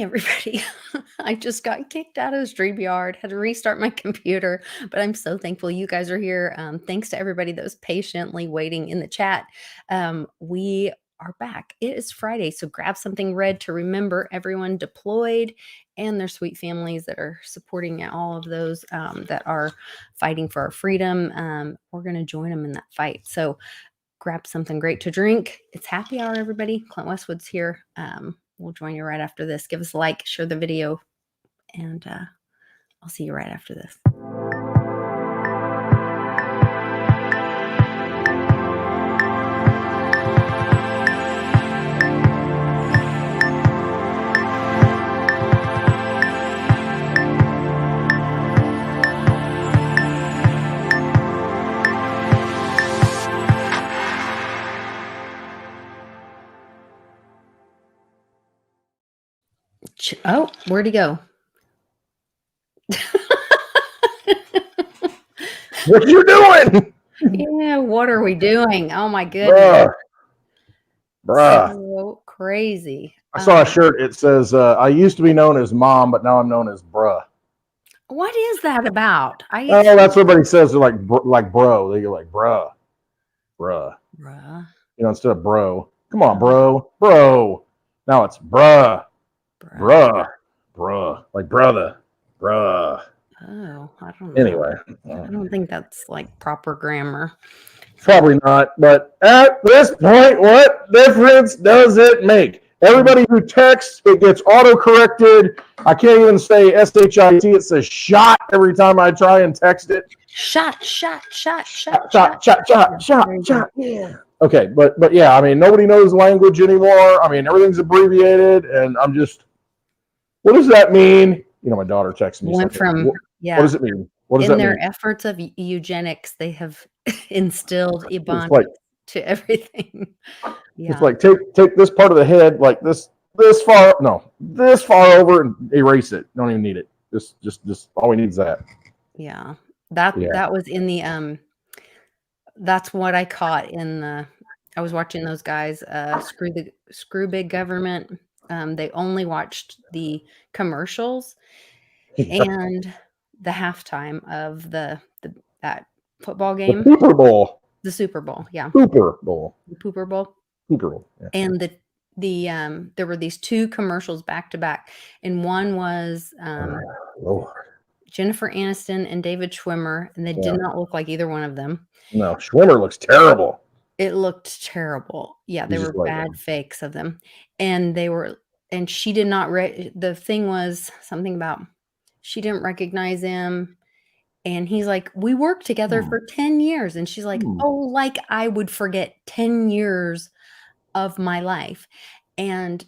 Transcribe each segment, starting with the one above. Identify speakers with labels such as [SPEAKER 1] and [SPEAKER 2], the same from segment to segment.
[SPEAKER 1] Hi, everybody. I just got kicked out of StreamYard, had to restart my computer, but I'm so thankful you guys are here. Thanks to everybody that was patiently waiting in the chat. We are back. It is Friday, so grab something red to remember everyone deployed and their sweet families that are supporting all of those that are fighting for our freedom. We're going to join them in that fight. So grab something great to drink. It's happy hour, everybody. Clint Westwood's here. We'll join you right after this. Give us a like, share the video, and I'll see you right after this. Oh, where'd he go?
[SPEAKER 2] What you doing?
[SPEAKER 1] Yeah, what are we doing? Oh my goodness.
[SPEAKER 2] Bruh.
[SPEAKER 1] So crazy.
[SPEAKER 2] I saw a shirt. It says, I used to be known as Mom, but now I'm known as Bruh.
[SPEAKER 1] What is that about?
[SPEAKER 2] Oh, that's what everybody says. They're like bro. They go like, bruh.
[SPEAKER 1] Bruh.
[SPEAKER 2] You know, instead of bro. Come on, bro. Now it's bruh. Like brother. Bruh.
[SPEAKER 1] Oh, I don't know.
[SPEAKER 2] Anyway.
[SPEAKER 1] I don't think that's like proper grammar.
[SPEAKER 2] Probably not. But at this point, what difference does it make? Everybody who texts, it gets auto-corrected. I can't even say SHIT. It says shot every time I try and text it.
[SPEAKER 1] Shot.
[SPEAKER 2] Yeah. Okay, but yeah, I mean, nobody knows language anymore. I mean, everything's abbreviated, and I'm just, what does that mean? You know, my daughter texted me something. What does it mean? What does that mean?
[SPEAKER 1] In their efforts of eugenics, they have instilled Ebonics to everything. Yeah.
[SPEAKER 2] It's like take this part of the head, like this far over, and erase it. Don't even need it. Just all we need is that.
[SPEAKER 1] Yeah. That was in the that's what I caught in the. I was watching those guys screw big government. They only watched the commercials and the halftime of that football game.
[SPEAKER 2] The Super Bowl.
[SPEAKER 1] The Super Bowl, yeah.
[SPEAKER 2] Super Bowl.
[SPEAKER 1] The Pooper Bowl.
[SPEAKER 2] Super Bowl. Yeah.
[SPEAKER 1] And there were these two commercials back to back, and one was
[SPEAKER 2] Lord.
[SPEAKER 1] Jennifer Aniston and David Schwimmer, and they did not look like either one of them.
[SPEAKER 2] No, Schwimmer looks terrible.
[SPEAKER 1] It looked terrible. Yeah, they were bad fakes of them, and she did not. The thing was something about she didn't recognize him. And he's like, we worked together for 10 years. And she's like, oh, like I would forget 10 years of my life. And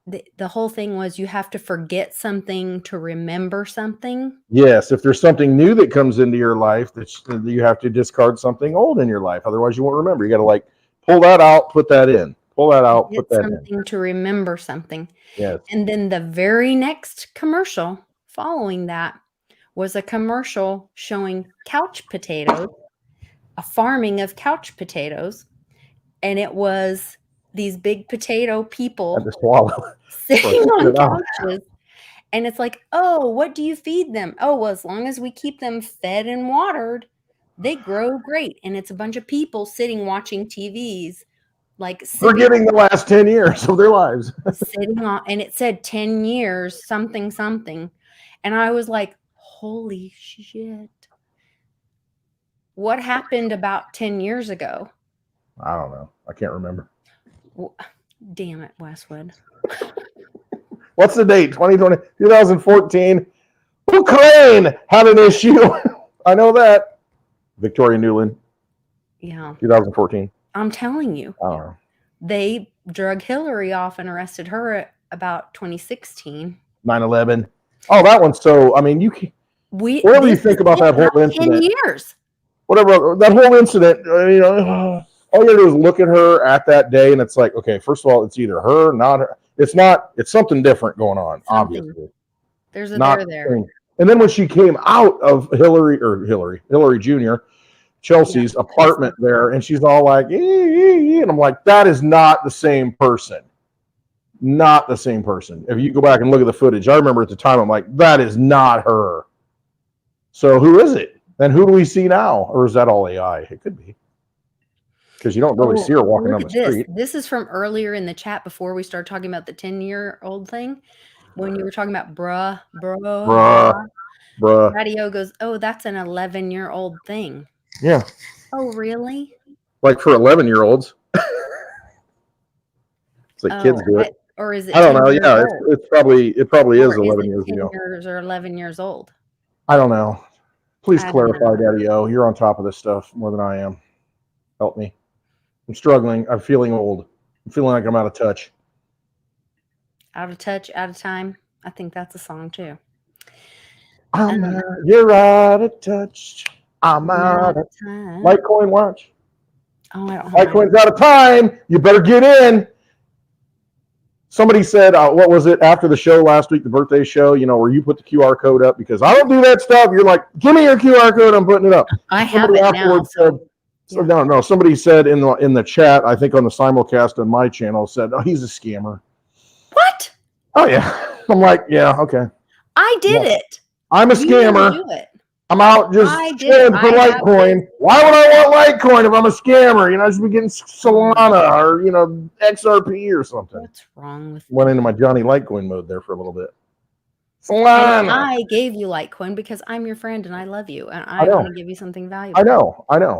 [SPEAKER 1] the whole thing was you have to forget something to remember something.
[SPEAKER 2] Yes. If there's something new that comes into your life, that you have to discard something old in your life. Otherwise, you won't remember. You got to like pull that out, put that in. Pull that out, put that in.
[SPEAKER 1] Something to remember something.
[SPEAKER 2] Yes.
[SPEAKER 1] And then the very next commercial following that was a commercial showing couch potatoes, a farming of couch potatoes. And it was these big potato people sitting on couches. And it's like, oh, what do you feed them? Oh, well, as long as we keep them fed and watered, they grow great. And it's a bunch of people sitting watching TVs. Like
[SPEAKER 2] forgetting the last 10 years of their lives.
[SPEAKER 1] Sitting on, and it said 10 years, something. And I was like, holy shit. What happened about 10 years ago?
[SPEAKER 2] I don't know. I can't remember.
[SPEAKER 1] Damn it, Westwood.
[SPEAKER 2] What's the date? 2014. Ukraine had an issue. I know that. Victoria Nuland.
[SPEAKER 1] Yeah.
[SPEAKER 2] 2014.
[SPEAKER 1] I'm telling you.
[SPEAKER 2] I don't know.
[SPEAKER 1] They drug Hillary off and arrested her at about 2016.
[SPEAKER 2] 9/11. Oh, that one. So, I mean, whatever you think about that whole incident.
[SPEAKER 1] 10 years.
[SPEAKER 2] Whatever, that whole incident, you know, all you gotta do is look at her at that day, and it's like, okay, first of all, it's either her, not her. It's something different going on, obviously.
[SPEAKER 1] There's a there there.
[SPEAKER 2] And then when she came out of Hillary Jr., Chelsea's apartment there, and she's all like, and I'm like, that is not the same person. Not the same person. If you go back and look at the footage, I remember at the time, I'm like, that is not her. So who is it? And who do we see now? Or is that all AI? It could be. Because you don't really see her walking
[SPEAKER 1] Look
[SPEAKER 2] down the
[SPEAKER 1] at this.
[SPEAKER 2] street.
[SPEAKER 1] This is from earlier in the chat before we started talking about the 10-year-old thing. When you were talking about bruh.
[SPEAKER 2] Bruh.
[SPEAKER 1] Radio goes, oh, that's an 11-year-old thing.
[SPEAKER 2] Yeah.
[SPEAKER 1] Oh, really?
[SPEAKER 2] Like for 11-year-olds. It's like kids do it.
[SPEAKER 1] Or is it
[SPEAKER 2] I don't
[SPEAKER 1] 10
[SPEAKER 2] know.
[SPEAKER 1] years
[SPEAKER 2] Yeah,
[SPEAKER 1] old?
[SPEAKER 2] it probably is
[SPEAKER 1] Or is
[SPEAKER 2] 11
[SPEAKER 1] it
[SPEAKER 2] years
[SPEAKER 1] 10
[SPEAKER 2] ago.
[SPEAKER 1] years or 11 years old?
[SPEAKER 2] I don't know. Please
[SPEAKER 1] I don't
[SPEAKER 2] clarify,
[SPEAKER 1] know.
[SPEAKER 2] Daddy O. You're on top of this stuff more than I am. Help me. I'm struggling. I'm feeling old. I'm feeling like I'm out of touch.
[SPEAKER 1] Out of touch, out of time. I think that's a song too.
[SPEAKER 2] You're out of touch. I'm out of
[SPEAKER 1] time.
[SPEAKER 2] Litecoin watch.
[SPEAKER 1] Oh, I don't have
[SPEAKER 2] Litecoin's out of time. You better get in. Somebody said, what was it after the show last week, the birthday show, where you put the QR code up because I don't do that stuff. You're like, give me your QR code. I'm putting it up.
[SPEAKER 1] I have it now.
[SPEAKER 2] No. Somebody said in the chat, I think on the simulcast on my channel, said, oh, he's a scammer.
[SPEAKER 1] What?
[SPEAKER 2] Oh, yeah. I'm like, yeah, okay.
[SPEAKER 1] I did it.
[SPEAKER 2] I'm a scammer.
[SPEAKER 1] You do it.
[SPEAKER 2] I'm out just chilling for Litecoin. Why would I want Litecoin if I'm a scammer? I should be getting Solana or, XRP or something.
[SPEAKER 1] What's wrong with
[SPEAKER 2] Went into my Johnny Litecoin mode there for a little bit. Solana.
[SPEAKER 1] I gave you Litecoin because I'm your friend and I love you and I want to give you something valuable.
[SPEAKER 2] I know.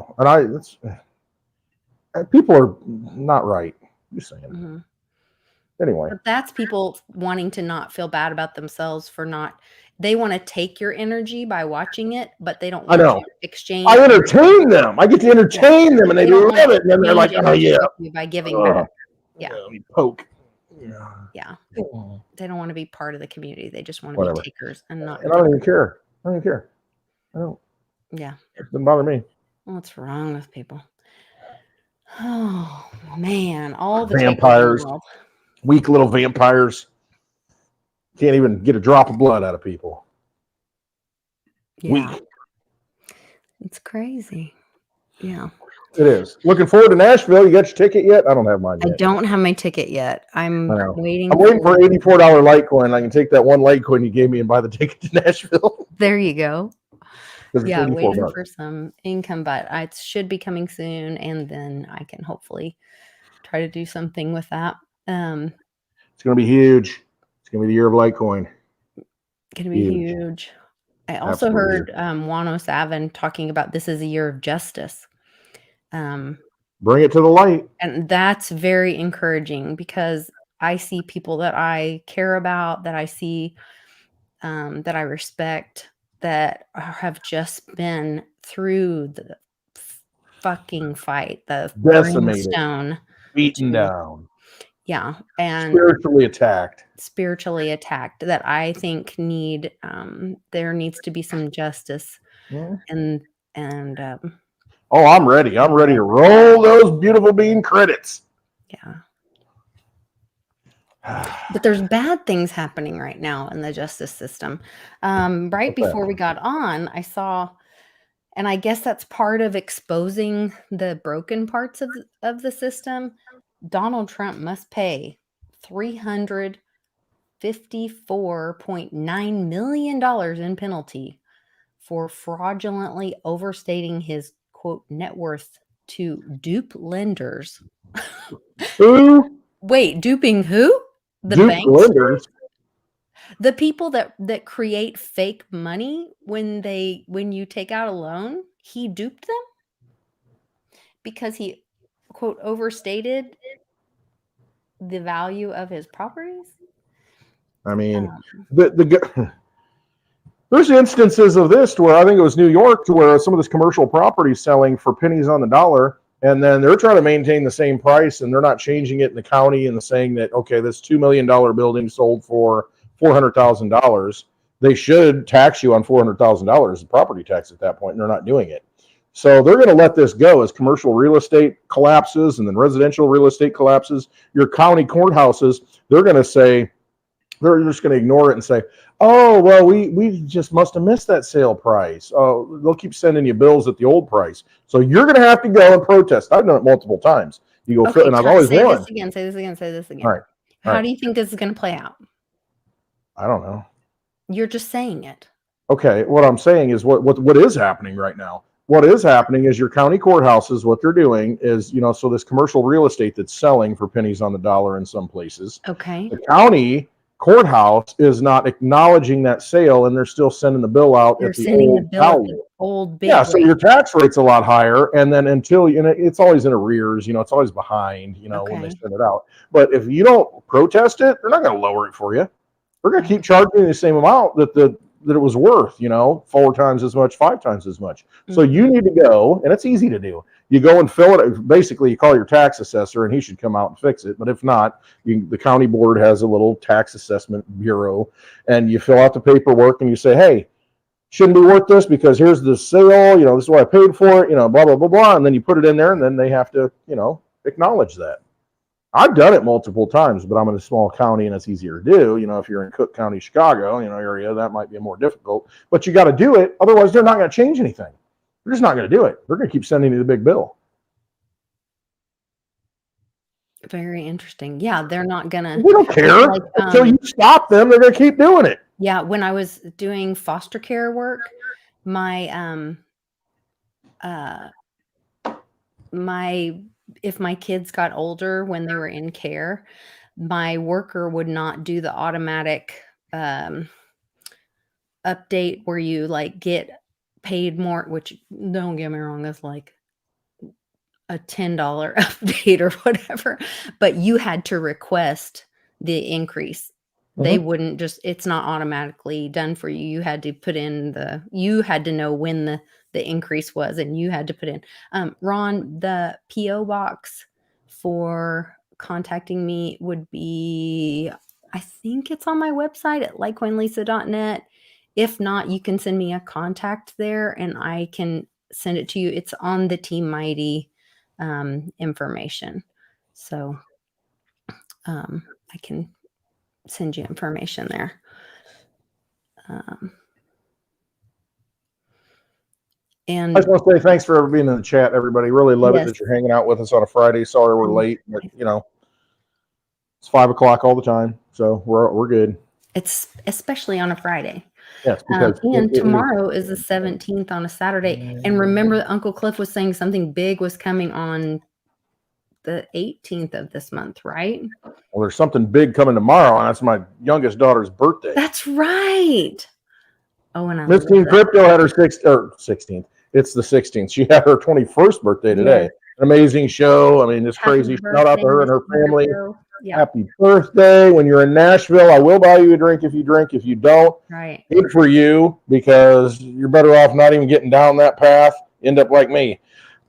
[SPEAKER 2] And people are not right. Just saying.
[SPEAKER 1] Mm-hmm.
[SPEAKER 2] Anyway.
[SPEAKER 1] But that's people wanting to not feel bad about themselves for not. They want to take your energy by watching it, but they don't want to exchange.
[SPEAKER 2] I entertain them. I get to entertain them, and they love it. And then they're like, "Oh yeah,"
[SPEAKER 1] by giving back. Yeah.
[SPEAKER 2] Poke.
[SPEAKER 1] Yeah. They don't want to be part of the community. They just want to be takers and not.
[SPEAKER 2] And I don't even care. I don't.
[SPEAKER 1] Yeah.
[SPEAKER 2] It doesn't bother me.
[SPEAKER 1] What's wrong with people? Oh man, all the
[SPEAKER 2] vampires, weak little vampires. Can't even get a drop of blood out of people.
[SPEAKER 1] Yeah. Weak. It's crazy. Yeah.
[SPEAKER 2] It is. Looking forward to Nashville. You got your ticket yet? I don't have mine yet.
[SPEAKER 1] I don't have my ticket yet. I'm waiting.
[SPEAKER 2] I'm waiting for $84 Litecoin. I can take that one Litecoin you gave me and buy the ticket to Nashville.
[SPEAKER 1] There you go.
[SPEAKER 2] Yeah,
[SPEAKER 1] waiting for some income, but it should be coming soon, and then I can hopefully try to do something with that.
[SPEAKER 2] It's going to be huge. It's going to be the year of Litecoin.
[SPEAKER 1] Going to be huge. I also heard Wano Savin talking about this is a year of justice.
[SPEAKER 2] Bring it to the light.
[SPEAKER 1] And that's very encouraging because I see people that I care about, that I see, that I respect, that have just been through the fucking fight, the brimstone,
[SPEAKER 2] beaten down.
[SPEAKER 1] Yeah. And
[SPEAKER 2] spiritually attacked
[SPEAKER 1] that I think there needs to be some justice.
[SPEAKER 2] Yeah.
[SPEAKER 1] And
[SPEAKER 2] I'm ready. I'm ready to roll those beautiful bean credits.
[SPEAKER 1] Yeah. But there's bad things happening right now in the justice system. Right before we got on, I saw, and I guess that's part of exposing the broken parts of the system. Donald Trump must pay $354.9 million in penalty for fraudulently overstating his, quote, net worth to dupe lenders.
[SPEAKER 2] Who?
[SPEAKER 1] Wait, duping who? The
[SPEAKER 2] dupe
[SPEAKER 1] banks?
[SPEAKER 2] Lenders?
[SPEAKER 1] The people that create fake money when you take out a loan, he duped them because he, quote, overstated the value of his properties.
[SPEAKER 2] I mean, there's instances of this to where I think it was New York to where some of this commercial property selling for pennies on the dollar, and then they're trying to maintain the same price and they're not changing it in the county and saying that, okay, this $2 million building sold for $400,000. They should tax you on $400,000 of property tax at that point, and they're not doing it. So they're going to let this go as commercial real estate collapses and then residential real estate collapses. Your county courthouses, they're going to say, they're just going to ignore it and say, oh, well, we just must have missed that sale price. Oh, they'll keep sending you bills at the old price. So you're going to have to go and protest. I've done it multiple times. You go, and I've always won.
[SPEAKER 1] Say this again.
[SPEAKER 2] All right.
[SPEAKER 1] How do you think this is going to play out?
[SPEAKER 2] I don't know.
[SPEAKER 1] You're just saying it.
[SPEAKER 2] Okay, what I'm saying is what is happening right now. What is happening is your county courthouses, what they're doing is, so this commercial real estate that's selling for pennies on the dollar in some places,
[SPEAKER 1] Okay.
[SPEAKER 2] the county courthouse is not acknowledging that sale, and they're still sending the bill out
[SPEAKER 1] They're
[SPEAKER 2] at the
[SPEAKER 1] sending the
[SPEAKER 2] old
[SPEAKER 1] bill at the
[SPEAKER 2] value.
[SPEAKER 1] old big
[SPEAKER 2] Yeah, so
[SPEAKER 1] rate.
[SPEAKER 2] your tax rate's a lot higher, and then until it's always in arrears. It's always behind. When they
[SPEAKER 1] Okay.
[SPEAKER 2] send it out. But if you don't protest it, they're not going to lower it for you. They're going to keep
[SPEAKER 1] Okay.
[SPEAKER 2] charging you the same amount that it was worth. 4 times as much, 5 times as much. So you need to go, and it's easy to do. You go and fill it. Basically, you call your tax assessor, and he should come out and fix it. But if not, the county board has a little tax assessment bureau, and you fill out the paperwork, and you say, hey, shouldn't be worth this because here's the sale, this is what I paid for it, blah, blah, blah, blah. And then you put it in there, and then they have to, acknowledge that. I've done it multiple times, but I'm in a small county and it's easier to do. If you're in Cook County, Chicago, area, that might be more difficult, but you got to do it. Otherwise, they're not going to change anything. They're just not going to do it. They're going to keep sending you the big bill.
[SPEAKER 1] Very interesting. Yeah, they're not going to.
[SPEAKER 2] We don't care. Until you stop them, they're going to keep doing it.
[SPEAKER 1] Yeah, when I was doing foster care work, my if my kids got older when they were in care, my worker would not do the automatic update where you like get paid more, which don't get me wrong, is like a $10 update or whatever, but you had to request the increase. They wouldn't it's not automatically done for you. You had to put in you had to know when the increase was, and you had to put in. Ron, the PO box for contacting me would be, I think it's on my website at litecoinlisa.net. If not, you can send me a contact there and I can send it to you. It's on the Team Mighty information. So I can send you information there. And
[SPEAKER 2] I just want to say thanks for being in the chat, everybody. Really love it that you're hanging out with us on a Friday. Sorry we're late, but it's 5 o'clock all the time, so we're good.
[SPEAKER 1] It's especially on a Friday.
[SPEAKER 2] Yes, because
[SPEAKER 1] and tomorrow is the 17th on a Saturday. And remember that Uncle Cliff was saying something big was coming on the 18th of this month, right?
[SPEAKER 2] Well, there's something big coming tomorrow, and that's my youngest daughter's birthday.
[SPEAKER 1] That's right. Oh, and
[SPEAKER 2] Miss Teen Crypto had her 16th. It's the 16th. She had her 21st birthday today. Yes. An amazing show. I mean, it's crazy. Shout out to her and her family. Yeah. Happy birthday. When you're in Nashville, I will buy you a drink if you drink. If you don't,
[SPEAKER 1] right.
[SPEAKER 2] Good for you, because you're better off not even getting down that path. End up like me.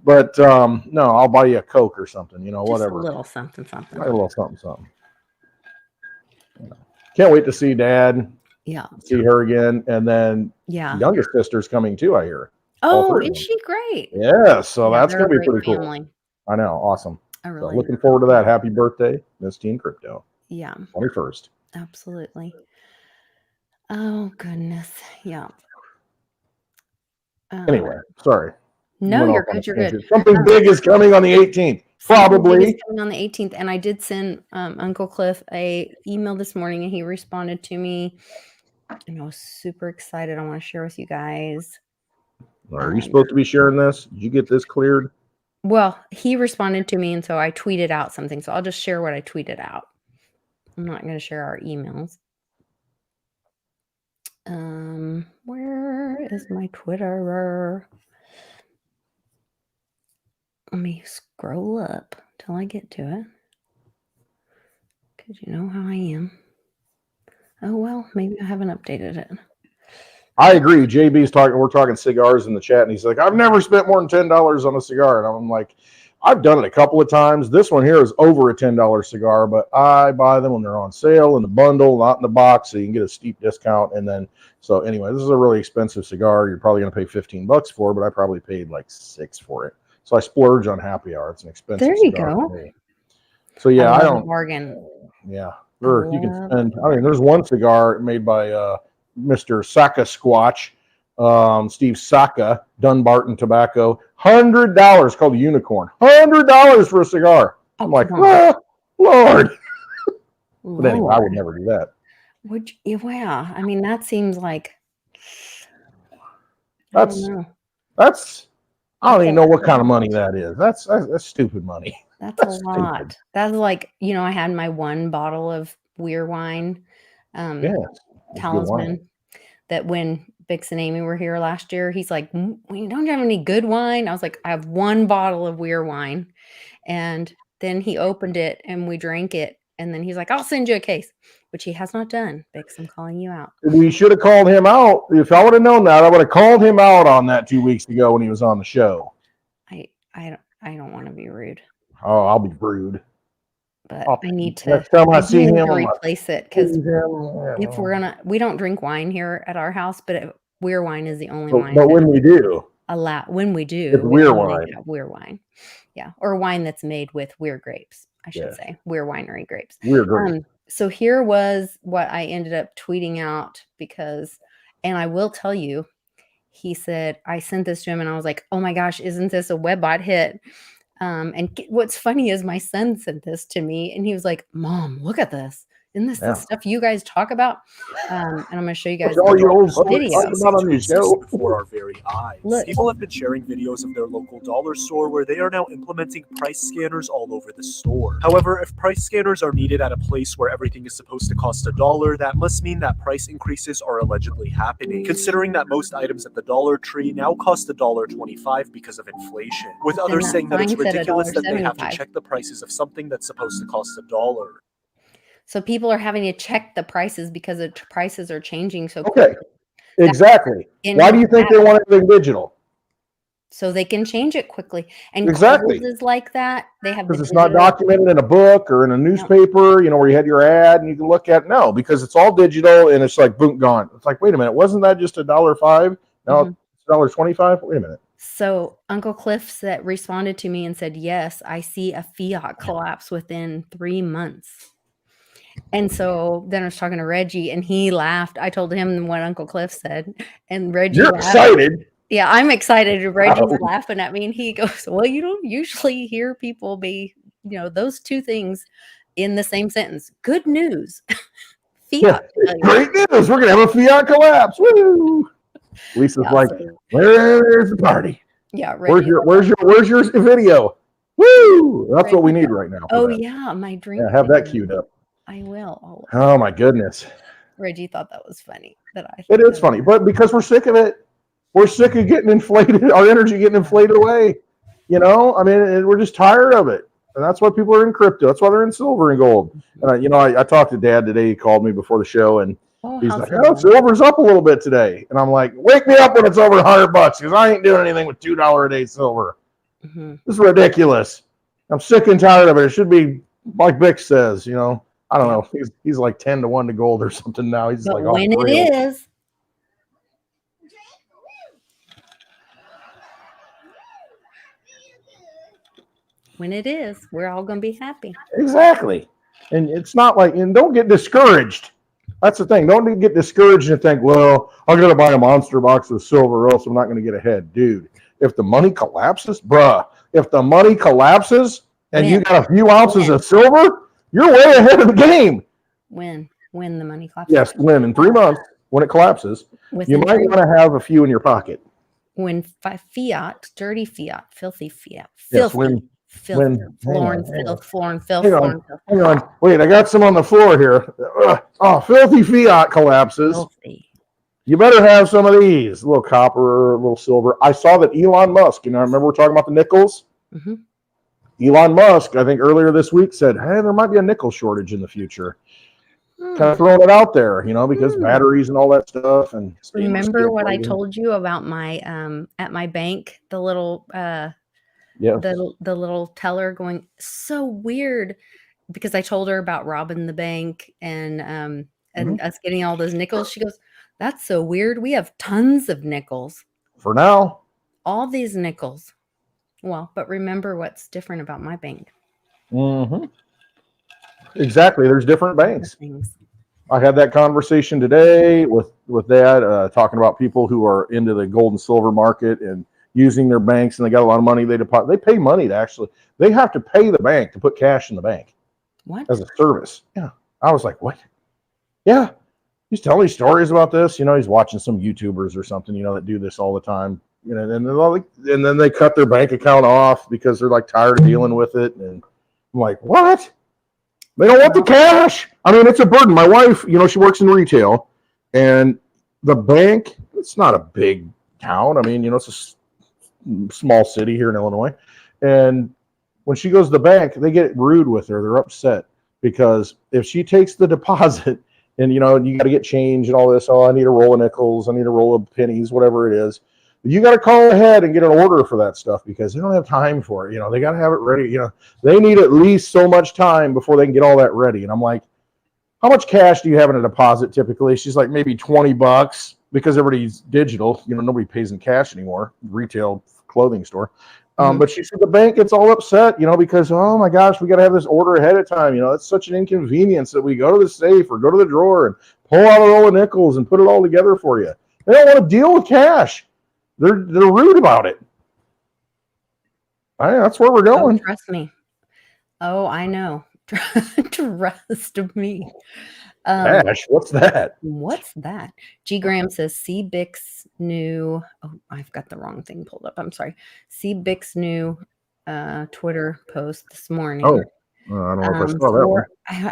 [SPEAKER 2] But no, I'll buy you a Coke or something,
[SPEAKER 1] just
[SPEAKER 2] whatever.
[SPEAKER 1] A little something.
[SPEAKER 2] A little something. Can't wait to see Dad.
[SPEAKER 1] Yeah.
[SPEAKER 2] See her again. And then youngest sister's coming too, I hear.
[SPEAKER 1] Oh, is she great?
[SPEAKER 2] Yeah, so that's going to be pretty cool. I know. Awesome.
[SPEAKER 1] Really
[SPEAKER 2] looking forward to that. Happy birthday, Miss Teen Crypto.
[SPEAKER 1] Yeah.
[SPEAKER 2] 21st.
[SPEAKER 1] Absolutely. Oh, goodness. Yeah.
[SPEAKER 2] Anyway, sorry.
[SPEAKER 1] No, you're good. You're good.
[SPEAKER 2] Something big is coming on the 18th. Probably.
[SPEAKER 1] Coming on the 18th. And I did send Uncle Cliff a email this morning, and he responded to me. And I was super excited. I want to share with you guys.
[SPEAKER 2] Are you supposed to be sharing this? Did you get this cleared?
[SPEAKER 1] Well, he responded to me, and so I tweeted out something. So I'll just share what I tweeted out. I'm not going to share our emails. Where is my Twitter? Let me scroll up till I get to it. Because you know how I am. Oh, well, maybe I haven't updated it.
[SPEAKER 2] I agree. JB's talking, we're talking cigars in the chat, and he's like, I've never spent more than $10 on a cigar. And I'm like, I've done it a couple of times. This one here is over a $10 cigar, but I buy them when they're on sale in the bundle, not in the box, so you can get a steep discount. And then, so anyway, this is a really expensive cigar. You're probably going to pay $15 for, but I probably paid like $6 for it. So I splurge on happy hour. It's an expensive cigar. There you go. So yeah, I don't
[SPEAKER 1] bargain.
[SPEAKER 2] Yeah, or you can spend. I mean, there's one cigar made by Mr. Saka Squatch, Steve Saka, Dunbarton Tobacco, $100 called the Unicorn. $100 for a cigar. I'm like, oh, Lord. But anyway, I would
[SPEAKER 1] Lord.
[SPEAKER 2] never do that.
[SPEAKER 1] Would you yeah, I mean, that seems like I don't
[SPEAKER 2] That's
[SPEAKER 1] know.
[SPEAKER 2] that's I don't
[SPEAKER 1] That's
[SPEAKER 2] even
[SPEAKER 1] a
[SPEAKER 2] know what kind of money that is. That's stupid money.
[SPEAKER 1] that's a
[SPEAKER 2] That's stupid.
[SPEAKER 1] lot. That's like, I had my 1 bottle of Weir wine,
[SPEAKER 2] Yes,
[SPEAKER 1] um,
[SPEAKER 2] it's good wine.
[SPEAKER 1] talisman, that when Bix and Amy were here last year, he's like, "We don't have any good wine?" I was like, "I have 1 bottle of Weir wine." And then he opened it and we drank it, and then he's like, "I'll send you a case," which he has not done. Bix, I'm calling you out.
[SPEAKER 2] We should have called him out. If I would have known that, I would have called him out on that 2 weeks ago when he was on the show.
[SPEAKER 1] I don't wanna be rude,
[SPEAKER 2] Oh, I'll be rude.
[SPEAKER 1] but
[SPEAKER 2] Next time I
[SPEAKER 1] I do
[SPEAKER 2] see
[SPEAKER 1] need
[SPEAKER 2] him,
[SPEAKER 1] to
[SPEAKER 2] I'm gonna
[SPEAKER 1] replace it because
[SPEAKER 2] squeeze
[SPEAKER 1] if
[SPEAKER 2] him.
[SPEAKER 1] we don't drink wine here at our house, but Weir wine is the only wine
[SPEAKER 2] But
[SPEAKER 1] that
[SPEAKER 2] when we do,
[SPEAKER 1] when we
[SPEAKER 2] it's
[SPEAKER 1] do, we
[SPEAKER 2] weird
[SPEAKER 1] only
[SPEAKER 2] wine.
[SPEAKER 1] have Weir wine. Yeah, or wine that's made with Weir grapes, I should
[SPEAKER 2] Yes,
[SPEAKER 1] say, Weir winery grapes.
[SPEAKER 2] weird grape.
[SPEAKER 1] So here was what I ended up tweeting out and I will tell you, he said, I sent this to him and I was like, "Oh my gosh, isn't this a Webbot hit?" What's funny is my son sent this to me and he was like, "Mom, look at this. Isn't this the
[SPEAKER 2] Yeah.
[SPEAKER 1] stuff you guys talk about?" And I'm going to show you
[SPEAKER 2] Which
[SPEAKER 1] guys
[SPEAKER 2] all
[SPEAKER 1] the
[SPEAKER 2] you old
[SPEAKER 3] Dollar
[SPEAKER 2] folks
[SPEAKER 3] store
[SPEAKER 2] talk
[SPEAKER 1] video.
[SPEAKER 3] is
[SPEAKER 2] about on
[SPEAKER 3] ceasing to
[SPEAKER 2] your
[SPEAKER 3] exist
[SPEAKER 2] show.
[SPEAKER 3] before our very eyes.
[SPEAKER 1] Look.
[SPEAKER 3] People have been sharing videos of their local dollar store where they are now implementing price scanners all over the store. However, if price scanners are needed at a place where everything is supposed to cost $1, that must mean that price increases are allegedly happening, considering that most items at the Dollar Tree now cost $1.25 because of inflation, with
[SPEAKER 1] Then
[SPEAKER 3] others
[SPEAKER 1] that
[SPEAKER 3] saying that it's
[SPEAKER 1] sign said
[SPEAKER 3] ridiculous that they have to
[SPEAKER 1] $1.75.
[SPEAKER 3] check the prices of something that's supposed to cost $1.
[SPEAKER 1] So people are having to check the prices because the prices are changing so
[SPEAKER 2] Okay,
[SPEAKER 1] quickly.
[SPEAKER 2] exactly.
[SPEAKER 1] In
[SPEAKER 2] Why
[SPEAKER 1] his
[SPEAKER 2] do you think
[SPEAKER 1] ad,
[SPEAKER 2] they want everything digital?
[SPEAKER 1] so they can change it quickly. And Kohl's
[SPEAKER 2] Exactly.
[SPEAKER 1] is like that. They have the
[SPEAKER 2] Because it's not
[SPEAKER 1] digital.
[SPEAKER 2] documented in a book or in a
[SPEAKER 1] No.
[SPEAKER 2] newspaper, where you had your ad and you can look at. No, because it's all digital and it's like boom, gone. It's like, wait a minute, wasn't that just $1.05? Now
[SPEAKER 1] Mhm.
[SPEAKER 2] it's $1.25. Wait a minute.
[SPEAKER 1] So Uncle Cliff responded to me and said, "Yes, I see a fiat collapse within 3 months." And so then I was talking to Reggie and he laughed. I told him what Uncle Cliff said and Reggie
[SPEAKER 2] You're
[SPEAKER 1] laughed.
[SPEAKER 2] excited.
[SPEAKER 1] Yeah, I'm excited. Reggie's
[SPEAKER 2] Oh.
[SPEAKER 1] laughing at me and he goes, "Well, you don't usually hear people be, those 2 things in the same sentence. Good news."
[SPEAKER 2] Yeah,
[SPEAKER 1] Fiat failure.
[SPEAKER 2] great news. We're gonna have a fiat collapse. Woo! Lisa's
[SPEAKER 1] Yeah,
[SPEAKER 2] like,
[SPEAKER 1] so
[SPEAKER 2] where's the party?
[SPEAKER 1] yeah,
[SPEAKER 2] Where's
[SPEAKER 1] Reggie.
[SPEAKER 2] your video? Woo! That's what we need right now.
[SPEAKER 1] Oh,
[SPEAKER 2] For that.
[SPEAKER 1] yeah, my drink
[SPEAKER 2] Yeah, have that
[SPEAKER 1] video.
[SPEAKER 2] queued up.
[SPEAKER 1] I will.
[SPEAKER 2] Oh my goodness.
[SPEAKER 1] Reggie thought that was funny that I
[SPEAKER 2] It is funny, but because we're sick of it, we're sick of getting inflated, our energy getting inflated away. I mean, we're just tired of it. And that's why people are in crypto. That's why they're in silver and gold. And I talked to Dad today. He called me before the show, and he's
[SPEAKER 1] how's
[SPEAKER 2] like,
[SPEAKER 1] he
[SPEAKER 2] "Oh,
[SPEAKER 1] doing?
[SPEAKER 2] silver's up a little bit today." And I'm like, "Wake me up when it's over $100 because I ain't doing anything with $2 a day silver.
[SPEAKER 1] Mm-hmm.
[SPEAKER 2] This is ridiculous. I'm sick and tired of it. It should be like Vic says. I don't know. He's like 10-1 to gold or something now. He's
[SPEAKER 1] But
[SPEAKER 2] like
[SPEAKER 1] when
[SPEAKER 2] off the
[SPEAKER 1] it
[SPEAKER 2] rails.
[SPEAKER 1] is, we're all going to be happy.
[SPEAKER 2] Exactly. And it's not like, and don't get discouraged. That's the thing. Don't get discouraged and think, well, I'm going to buy a monster box of silver or else I'm not going to get ahead. Dude, if the money collapses, if the money collapses and you got a few ounces of silver, you're way ahead of the game.
[SPEAKER 1] When the money collapses.
[SPEAKER 2] Yes, when in 3 months, when it collapses, you might want to have a few in your pocket.
[SPEAKER 1] When fiat, dirty fiat, filthy fiat,
[SPEAKER 2] Yes,
[SPEAKER 1] filth,
[SPEAKER 2] hang on. Wait, I got some on the floor here. Filthy fiat collapses.
[SPEAKER 1] Filthy.
[SPEAKER 2] You better have some of these. A little copper, a little silver. I saw that Elon Musk, I remember we're talking about the nickels?
[SPEAKER 1] Mm-hmm.
[SPEAKER 2] Elon Musk, I think earlier this week said, hey, there might be a nickel shortage in the future. Kind of throwing it out there, because batteries and all that stuff. And
[SPEAKER 1] remember what I told you about my at my bank, the little the little teller going so weird because I told her about robbing the bank and us getting all those nickels. She goes, "That's so weird. We have tons of nickels
[SPEAKER 2] for now.
[SPEAKER 1] All these nickels." Well, but remember what's different about my bank.
[SPEAKER 2] Mm-hmm. Exactly. There's different banks. I had that conversation today with Dad, talking about people who are into the gold and silver market and using their banks, and they got a lot of money they deposit. They pay money they have to pay the bank to put cash in the bank.
[SPEAKER 1] What?
[SPEAKER 2] As a service. Yeah. I was like, what? Yeah. He's telling me stories about this. He's watching some YouTubers or something, that do this all the time. And then they cut their bank account off because they're like tired of dealing with it. And I'm like, what? They don't want the cash. I mean, it's a burden. My wife, she works in retail, and the bank, it's not a big town. I mean, it's a small city here in Illinois. And when she goes to the bank, they get rude with her. They're upset because if she takes the deposit and, you got to get change and all this, oh, I need a roll of nickels, I need a roll of pennies, whatever it is. You got to call ahead and get an order for that stuff because they don't have time for it. They got to have it ready. They need at least so much time before they can get all that ready. And I'm like, how much cash do you have in a deposit typically? She's like, maybe $20 because everybody's digital. Nobody pays in cash anymore. Retail clothing store. But she said the bank gets all upset, because, oh my gosh, we got to have this order ahead of time. It's such an inconvenience that we go to the safe or go to the drawer and pull out a roll of nickels and put it all together for you. They don't want to deal with cash. They're rude about it. That's where we're going.
[SPEAKER 1] Oh, trust me. Oh, I know. Trust me.
[SPEAKER 2] Cash? What's that?
[SPEAKER 1] What's that? G Graham says, see Bix new. Oh, I've got the wrong thing pulled up. I'm sorry. See Bix new Twitter post this morning.
[SPEAKER 2] Oh, I don't know if I saw that one.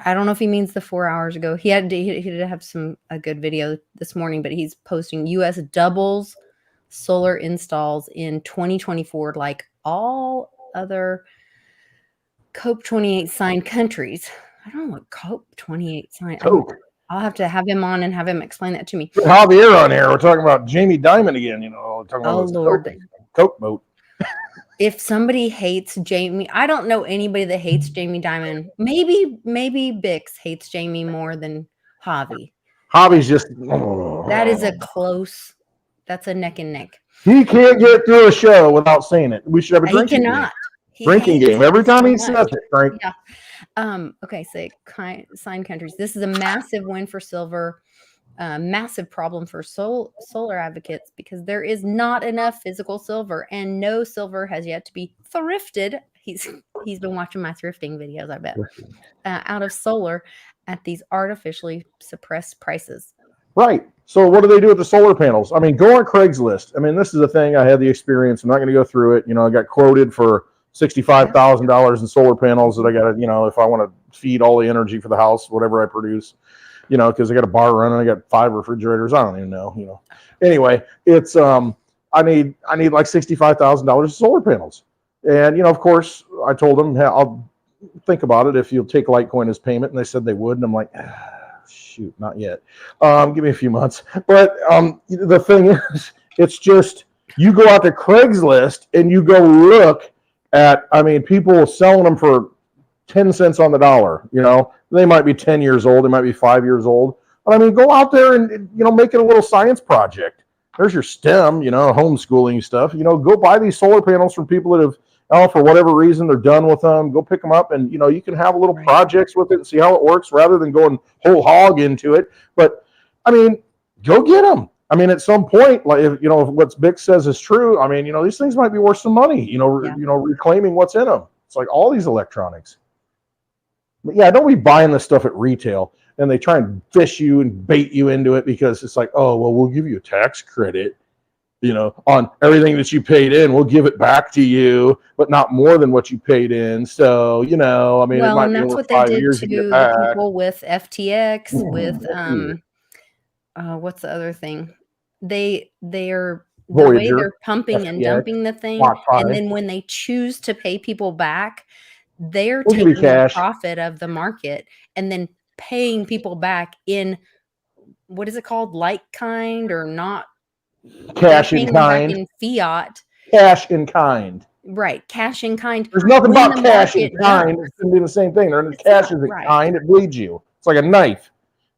[SPEAKER 1] I don't know if he means the 4 hours ago. He did have a good video this morning, but he's posting U.S. doubles solar installs in 2024, like all other COP28 signed countries. I don't know what COP28 signed. I'll have to have him on and have him explain that to me.
[SPEAKER 2] Javier on here. We're talking about Jamie Dimon again. Talking about
[SPEAKER 1] Lord,
[SPEAKER 2] Coke boat.
[SPEAKER 1] If somebody hates Jamie, I don't know anybody that hates Jamie Dimon. Maybe Bix hates Jamie more than Javi.
[SPEAKER 2] Javi's just
[SPEAKER 1] that is that's a neck and neck.
[SPEAKER 2] He can't get through a show without saying it. We should have a drinking game. Drinking game. Every time he says it, Frank.
[SPEAKER 1] Yeah. Okay, so signed countries. This is a massive win for silver. Massive problem for solar advocates because there is not enough physical silver and no silver has yet to be thrifted. He's been watching my thrifting videos, I bet, out of solar at these artificially suppressed prices.
[SPEAKER 2] Right. So what do they do with the solar panels? I mean, go on Craigslist. I mean, this is a thing. I had the experience. I'm not going to go through it. I got quoted for $65,000 in solar panels that I got to, if I want to feed all the energy for the house, whatever I produce, because I got a bar running, I got 5 refrigerators. I don't even know, Anyway, it's I need like $65,000 in solar panels, and of course, I told them, hey, I'll think about it if you'll take Litecoin as payment, and they said they would, and I'm like, shoot, not yet. Give me a few months. But the thing is, it's just you go out to Craigslist and you go look at, people selling them for 10 cents on the dollar. They might be 10 years old, they might be 5 years old. But go out there and make it a little science project. There's your STEM, homeschooling stuff. Go buy these solar panels from people that have, for whatever reason, they're done with them. Go pick them up, and you can have little projects with it and see how it works rather than going whole hog into it. But go get them. At some point, like if what Bix says is true, these things might be worth some money. Reclaiming what's in them. It's like all these electronics. But yeah, don't be buying this stuff at retail and they try and fish you and bait you into it because it's like, oh well, we'll give you a tax credit. On everything that you paid in, we'll give it back to you, but not more than what you paid in. So, it might
[SPEAKER 1] and
[SPEAKER 2] be
[SPEAKER 1] that's
[SPEAKER 2] over
[SPEAKER 1] what
[SPEAKER 2] 5
[SPEAKER 1] they did
[SPEAKER 2] years
[SPEAKER 1] to
[SPEAKER 2] to get
[SPEAKER 1] the
[SPEAKER 2] back.
[SPEAKER 1] people with FTX, with what's the other thing? They're the way they're pumping
[SPEAKER 2] FTX,
[SPEAKER 1] and dumping the thing, and then when they choose to pay people back, they're taking the profit of the market and then paying people back in, what is it called? Like kind or not?
[SPEAKER 2] Cash in kind.
[SPEAKER 1] In fiat.
[SPEAKER 2] Cash in kind.
[SPEAKER 1] Right. Cash in kind.
[SPEAKER 2] There's nothing about cash in kind. It's going to be the same thing. Cash is in kind. It bleeds you. It's like a knife.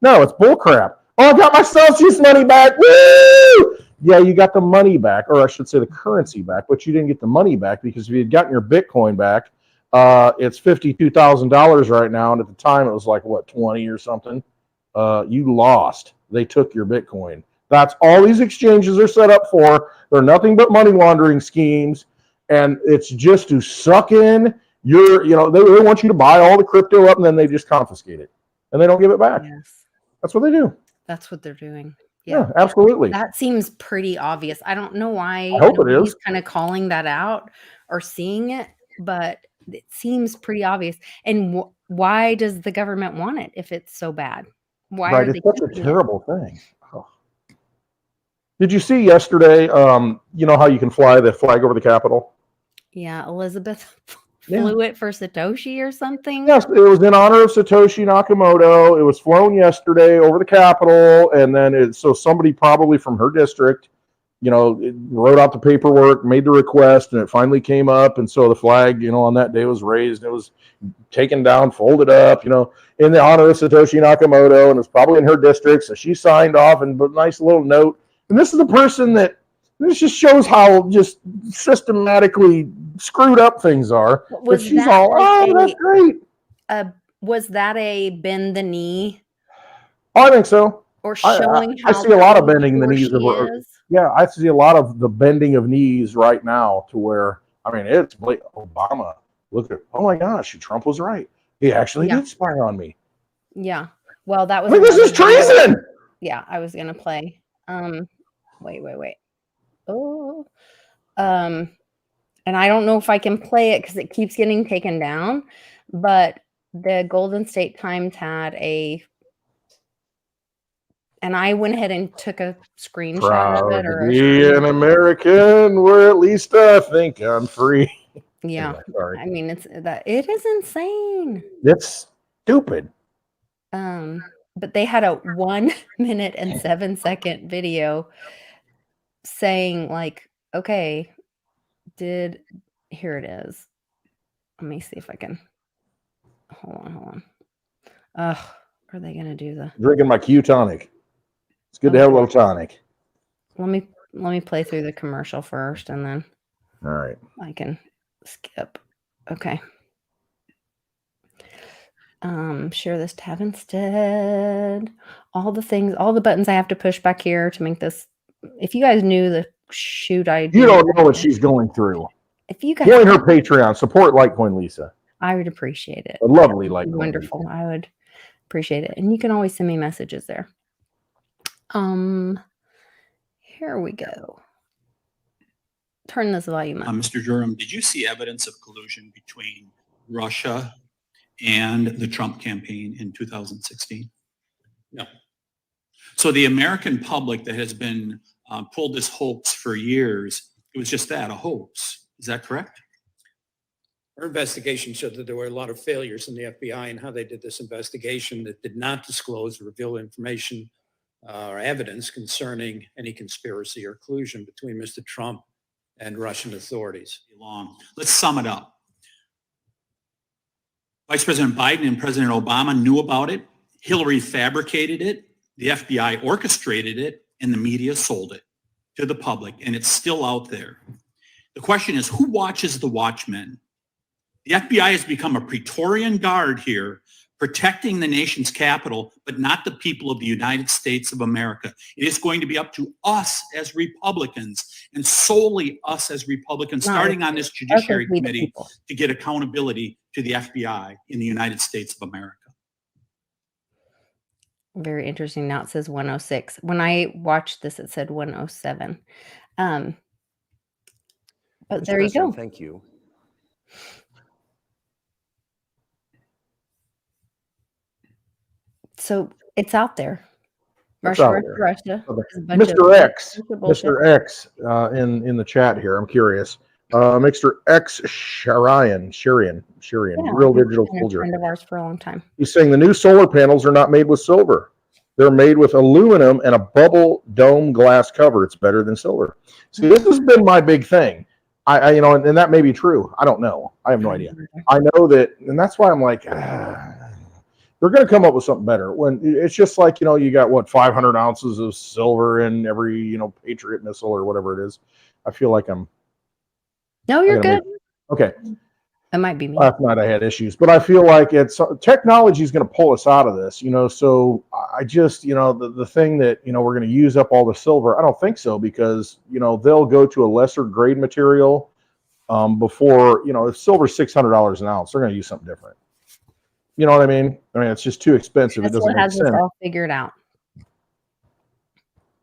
[SPEAKER 2] No, it's bullcrap. Oh, I got my Celsius money back. Woo! Yeah, you got the money back, or I should say the currency back, but you didn't get the money back because if you had gotten your Bitcoin back, it's $52,000 right now. And at the time it was like, what, 20 or something? You lost. They took your Bitcoin. That's all these exchanges are set up for. They're nothing but money laundering schemes. And it's just to suck in your, they want you to buy all the crypto up and then they just confiscate it. and they don't give it back.
[SPEAKER 1] Yes.
[SPEAKER 2] That's what they do.
[SPEAKER 1] That's what they're doing.
[SPEAKER 2] Yeah, absolutely.
[SPEAKER 1] That seems pretty obvious. I don't know why
[SPEAKER 2] I hope it
[SPEAKER 1] nobody's
[SPEAKER 2] is.
[SPEAKER 1] kind of calling that out or seeing it, but it seems pretty obvious. And why does the government want it if it's so bad? Why
[SPEAKER 2] Right,
[SPEAKER 1] are
[SPEAKER 2] it's
[SPEAKER 1] they
[SPEAKER 2] such a
[SPEAKER 1] keeping it?
[SPEAKER 2] terrible thing. Oh. Did you see yesterday? You know how you can fly the flag over the Capitol?
[SPEAKER 1] Yeah, Elizabeth
[SPEAKER 2] Yeah.
[SPEAKER 1] flew it for Satoshi or something.
[SPEAKER 2] Yes, it was in honor of Satoshi Nakamoto. It was flown yesterday over the Capitol, and then so somebody probably from her district, wrote out the paperwork, made the request, and it finally came up. And so the flag, on that day was raised. It was taken down, folded up, in the honor of Satoshi Nakamoto, and it's probably in her district. So she signed off and put a nice little note. And this is the person this just shows how just systematically screwed up things are. But she's all, that's great.
[SPEAKER 1] Was that a bend the knee?
[SPEAKER 2] Oh, I think so.
[SPEAKER 1] Or showing
[SPEAKER 2] I
[SPEAKER 1] how
[SPEAKER 2] see a lot of bending the
[SPEAKER 1] poor
[SPEAKER 2] knees.
[SPEAKER 1] she is?
[SPEAKER 2] Yeah, I see a lot of the bending of knees right now to where, it's Obama. Look at, oh my gosh, Trump was right. He actually did spy on me.
[SPEAKER 1] Yeah. Well, that was.
[SPEAKER 2] This is treason.
[SPEAKER 1] Yeah, I was gonna play. Wait. Oh. And I don't know if I can play it because it keeps getting taken down. But the Golden State Times had and I went ahead and took a screenshot of it.
[SPEAKER 2] Proud to be an American, where at least I think I'm free.
[SPEAKER 1] Yeah,
[SPEAKER 2] anyway, sorry.
[SPEAKER 1] I mean it is insane.
[SPEAKER 2] It's stupid.
[SPEAKER 1] But they had a 1 minute and 7 second video saying like, okay, here it is. Let me see if I can. Hold on. Are they gonna do the
[SPEAKER 2] drinking my Q tonic? It's good to have a little tonic.
[SPEAKER 1] Let me play through the commercial first, and then
[SPEAKER 2] all right,
[SPEAKER 1] I can skip. Okay. Share this tab instead. All the buttons I have to push back here to make this. If you guys knew the shoot I do,
[SPEAKER 2] you don't know what she's going through.
[SPEAKER 1] If you guys
[SPEAKER 2] join her Patreon, support Litecoin Lisa.
[SPEAKER 1] I would appreciate it.
[SPEAKER 2] A lovely Litecoin.
[SPEAKER 1] Wonderful. Lisa. I would appreciate it, and you can always send me messages there. Here we go. Turn this volume up.
[SPEAKER 4] Mr. Durham, did you see evidence of collusion between Russia and the Trump campaign in 2016? No. So the American public that has been pulled this hoax for years, it was just that, a hoax. Is that correct?
[SPEAKER 5] Our investigation showed that there were a lot of failures in the FBI and how they did this investigation that did not disclose or reveal information or evidence concerning any conspiracy or collusion between Mr. Trump and Russian authorities.
[SPEAKER 4] Let's sum it up. Vice President Biden and President Obama knew about it. Hillary fabricated it. The FBI orchestrated it, and the media sold it to the public, and it's still out there. The question is, who watches the watchmen? The FBI has become a Praetorian guard here, protecting the nation's capital, but not the people of the United States of America. It is going to be up to us as Republicans, and solely us as Republicans, starting on this Judiciary Committee, to get accountability to the FBI in the United States of America.
[SPEAKER 1] Very interesting. Now it says 106. When I watched this, it said 107. But there you go.
[SPEAKER 6] Thank you.
[SPEAKER 1] So it's out there.
[SPEAKER 2] Russia. Mr. X in the chat here. I'm curious. Mr. X Sharian, real digital soldier.
[SPEAKER 1] Friend of ours for a long time.
[SPEAKER 2] He's saying the new solar panels are not made with silver. They're made with aluminum and a bubble dome glass cover. It's better than silver. See, this has been my big thing. I and that may be true. I don't know. I have no idea. I know that, and that's why I'm like, they're going to come up with something better. When it's just like, you got 500 ounces of silver in every, Patriot missile or whatever it is. I feel like
[SPEAKER 1] No, you're good.
[SPEAKER 2] Okay.
[SPEAKER 1] It might be me.
[SPEAKER 2] Last night I had issues, but I feel like technology is going to pull us out of this, so I just, the thing that, we're going to use up all the silver. I don't think so, because, they'll go to a lesser grade material before, if silver's $600 an ounce, they're going to use something different. You know what I mean? I mean, it's just too expensive. It
[SPEAKER 1] Tesla
[SPEAKER 2] doesn't make
[SPEAKER 1] has this
[SPEAKER 2] sense.
[SPEAKER 1] all figured out.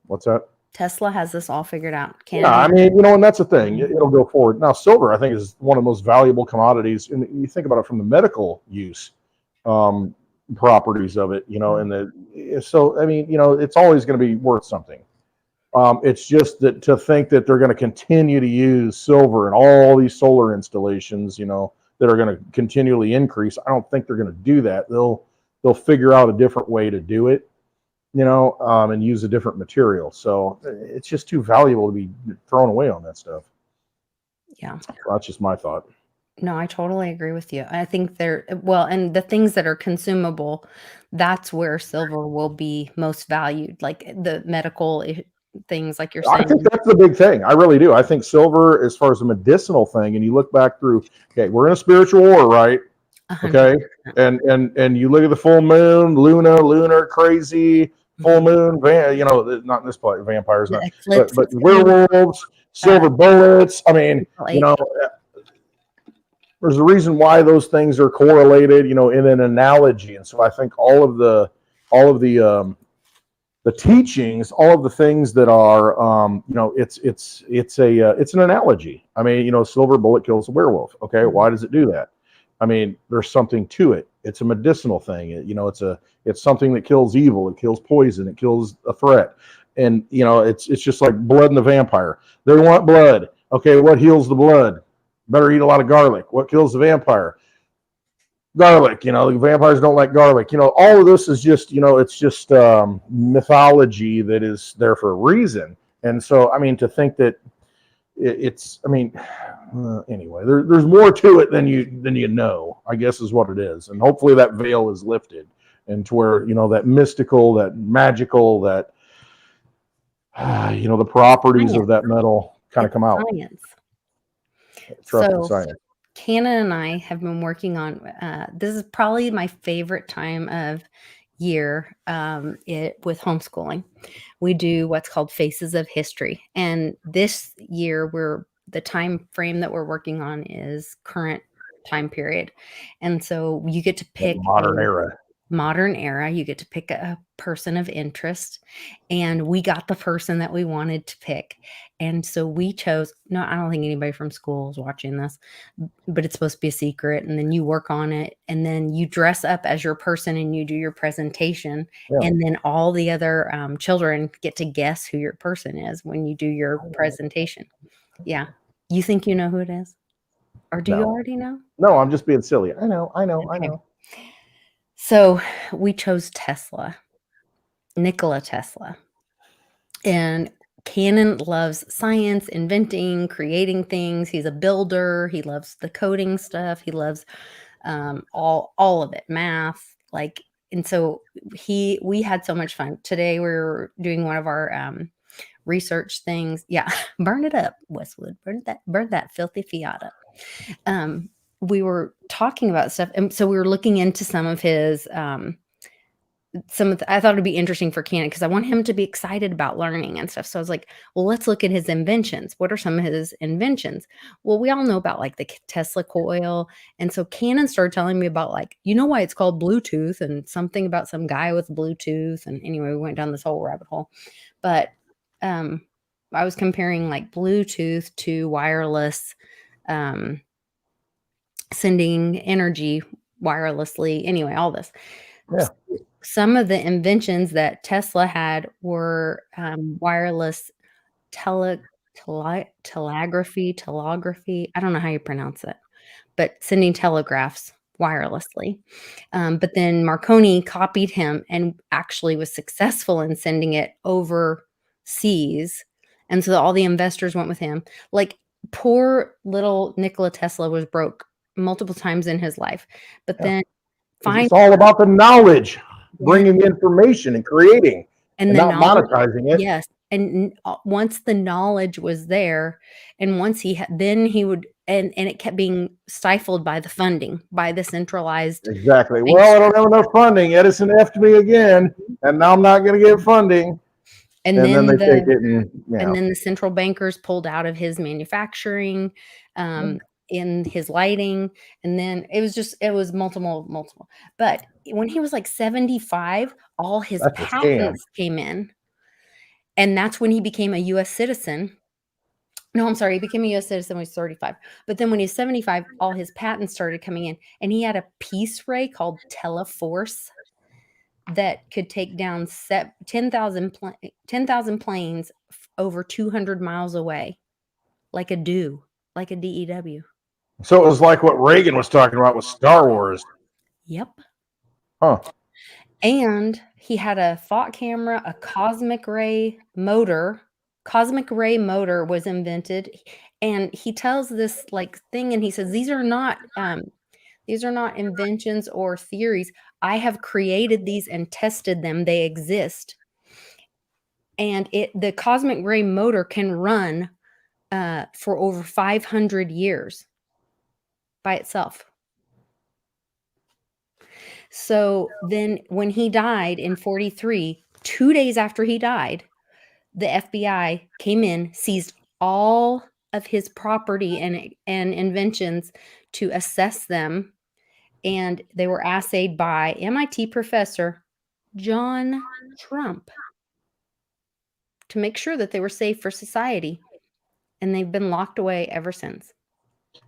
[SPEAKER 2] What's that?
[SPEAKER 1] Tesla has this all figured out.
[SPEAKER 2] Yeah, I mean, and that's the thing. It'll go forward. Now, silver, I think, is one of the most valuable commodities. And you think about it from the medical use properties of it, and so, I mean, it's always going to be worth something. It's just that to think that they're going to continue to use silver in all these solar installations, that are going to continually increase. I don't think they're going to do that. They'll figure out a different way to do it, and use a different material. So it's just too valuable to be thrown away on that stuff.
[SPEAKER 1] Yeah.
[SPEAKER 2] So that's just my thought.
[SPEAKER 1] No, I totally agree with you. I think and the things that are consumable, that's where silver will be most valued, like the medical things, like you're
[SPEAKER 2] I
[SPEAKER 1] saying.
[SPEAKER 2] think that's the big thing. I really do. I think silver, as far as a medicinal thing, and you look back through, okay, we're in a spiritual war, right?
[SPEAKER 1] 100%.
[SPEAKER 2] Okay. And you look at the full moon, lunar, crazy, full moon, not in this part, vampires,
[SPEAKER 1] The
[SPEAKER 2] not,
[SPEAKER 1] eclipse
[SPEAKER 2] but
[SPEAKER 1] is
[SPEAKER 2] werewolves, silver bullets. I mean,
[SPEAKER 1] like,
[SPEAKER 2] there's a reason why those things are correlated, in an analogy. And so I think all of the teachings, all of the things that are, it's an analogy. I mean, silver bullet kills a werewolf. Okay, why does it do that? I mean, there's something to it. It's a medicinal thing. It's something that kills evil. It kills poison. It kills a threat. And it's just like blood in the vampire. They want blood. Okay, what heals the blood? Better eat a lot of garlic. What kills the vampire? Garlic. The vampires don't like garlic. All of this is just, it's just mythology that is there for a reason. And so, I mean, to think that anyway, there's more to it than you know, I guess, is what it is. And hopefully that veil is lifted, and to where, that mystical, that magical, that the properties of that metal kind of come out.
[SPEAKER 1] Science.
[SPEAKER 2] Trust in science.
[SPEAKER 1] Canna and I have been working on this is probably my favorite time of year with homeschooling. We do what's called Faces of History, and this year the time frame that we're working on is current time period, and so you get to pick
[SPEAKER 2] modern era.
[SPEAKER 1] You get to pick a person of interest, and we got the person that we wanted to pick. And so we chose, no, I don't think anybody from school is watching this, but it's supposed to be a secret. And then you work on it, and then you dress up as your person and you do your presentation.
[SPEAKER 2] Yeah.
[SPEAKER 1] And then all the other children get to guess who your person is when you do your presentation. Yeah. You think you know who it is? Or do you already know?
[SPEAKER 2] No, I'm just being silly. I know.
[SPEAKER 1] So we chose Nikola Tesla. And Cannon loves science, inventing, creating things. He's a builder. He loves the coding stuff. He loves all of it, math. And so we had so much fun. Today we were doing one of our research things. Yeah, burn it up, Westwood. Burn that filthy Fiat up. We were talking about stuff, and so we were looking into some of his I thought it'd be interesting for Cannon because I want him to be excited about learning and stuff. So I was like, well, let's look at his inventions. What are some of his inventions? Well, we all know about like the Tesla coil. And so Cannon started telling me about why it's called Bluetooth, and something about some guy with Bluetooth. And anyway, we went down this whole rabbit hole. But I was comparing like Bluetooth to wireless, sending energy wirelessly. Anyway, all this.
[SPEAKER 2] Yeah.
[SPEAKER 1] Some of the inventions that Tesla had were wireless telegraphy. I don't know how you pronounce it, but sending telegraphs wirelessly. But then Marconi copied him and actually was successful in sending it overseas. And so all the investors went with him. Like poor little Nikola Tesla was broke multiple times in his life. But then
[SPEAKER 2] it's all about the knowledge, bringing information and creating and not monetizing it.
[SPEAKER 1] Yes. And once the knowledge was there, and once he would, and it kept being stifled by the funding, by the centralized.
[SPEAKER 2] Exactly. Well, I don't have enough funding. Edison effed me again, and now I'm not going to get funding. And then they take it,
[SPEAKER 1] and then the central bankers pulled out of his manufacturing. in his lighting. And then it was multiple. But when he was like 75, all his
[SPEAKER 2] That's a scam.
[SPEAKER 1] patents came in. And that's when he became a US citizen. No, I'm sorry. He became a US citizen when he was 35. But then when he was 75, all his patents started coming in. And he had a peace ray called Teleforce that could take down 10,000 planes over 200 miles away, like a DEW.
[SPEAKER 2] So it was like what Reagan was talking about with Star Wars.
[SPEAKER 1] Yep.
[SPEAKER 2] Huh.
[SPEAKER 1] And he had a thought camera, a cosmic ray motor. Cosmic ray motor was invented, and he tells this like thing, and he says these are not inventions or theories. I have created these and tested them. They exist. And the cosmic ray motor can run for over 500 years by itself. So then when he died in 43, 2 days after he died, the FBI came in, seized all of his property and inventions to assess them. And they were assayed by MIT professor John Trump to make sure that they were safe for society. And they've been locked away ever since.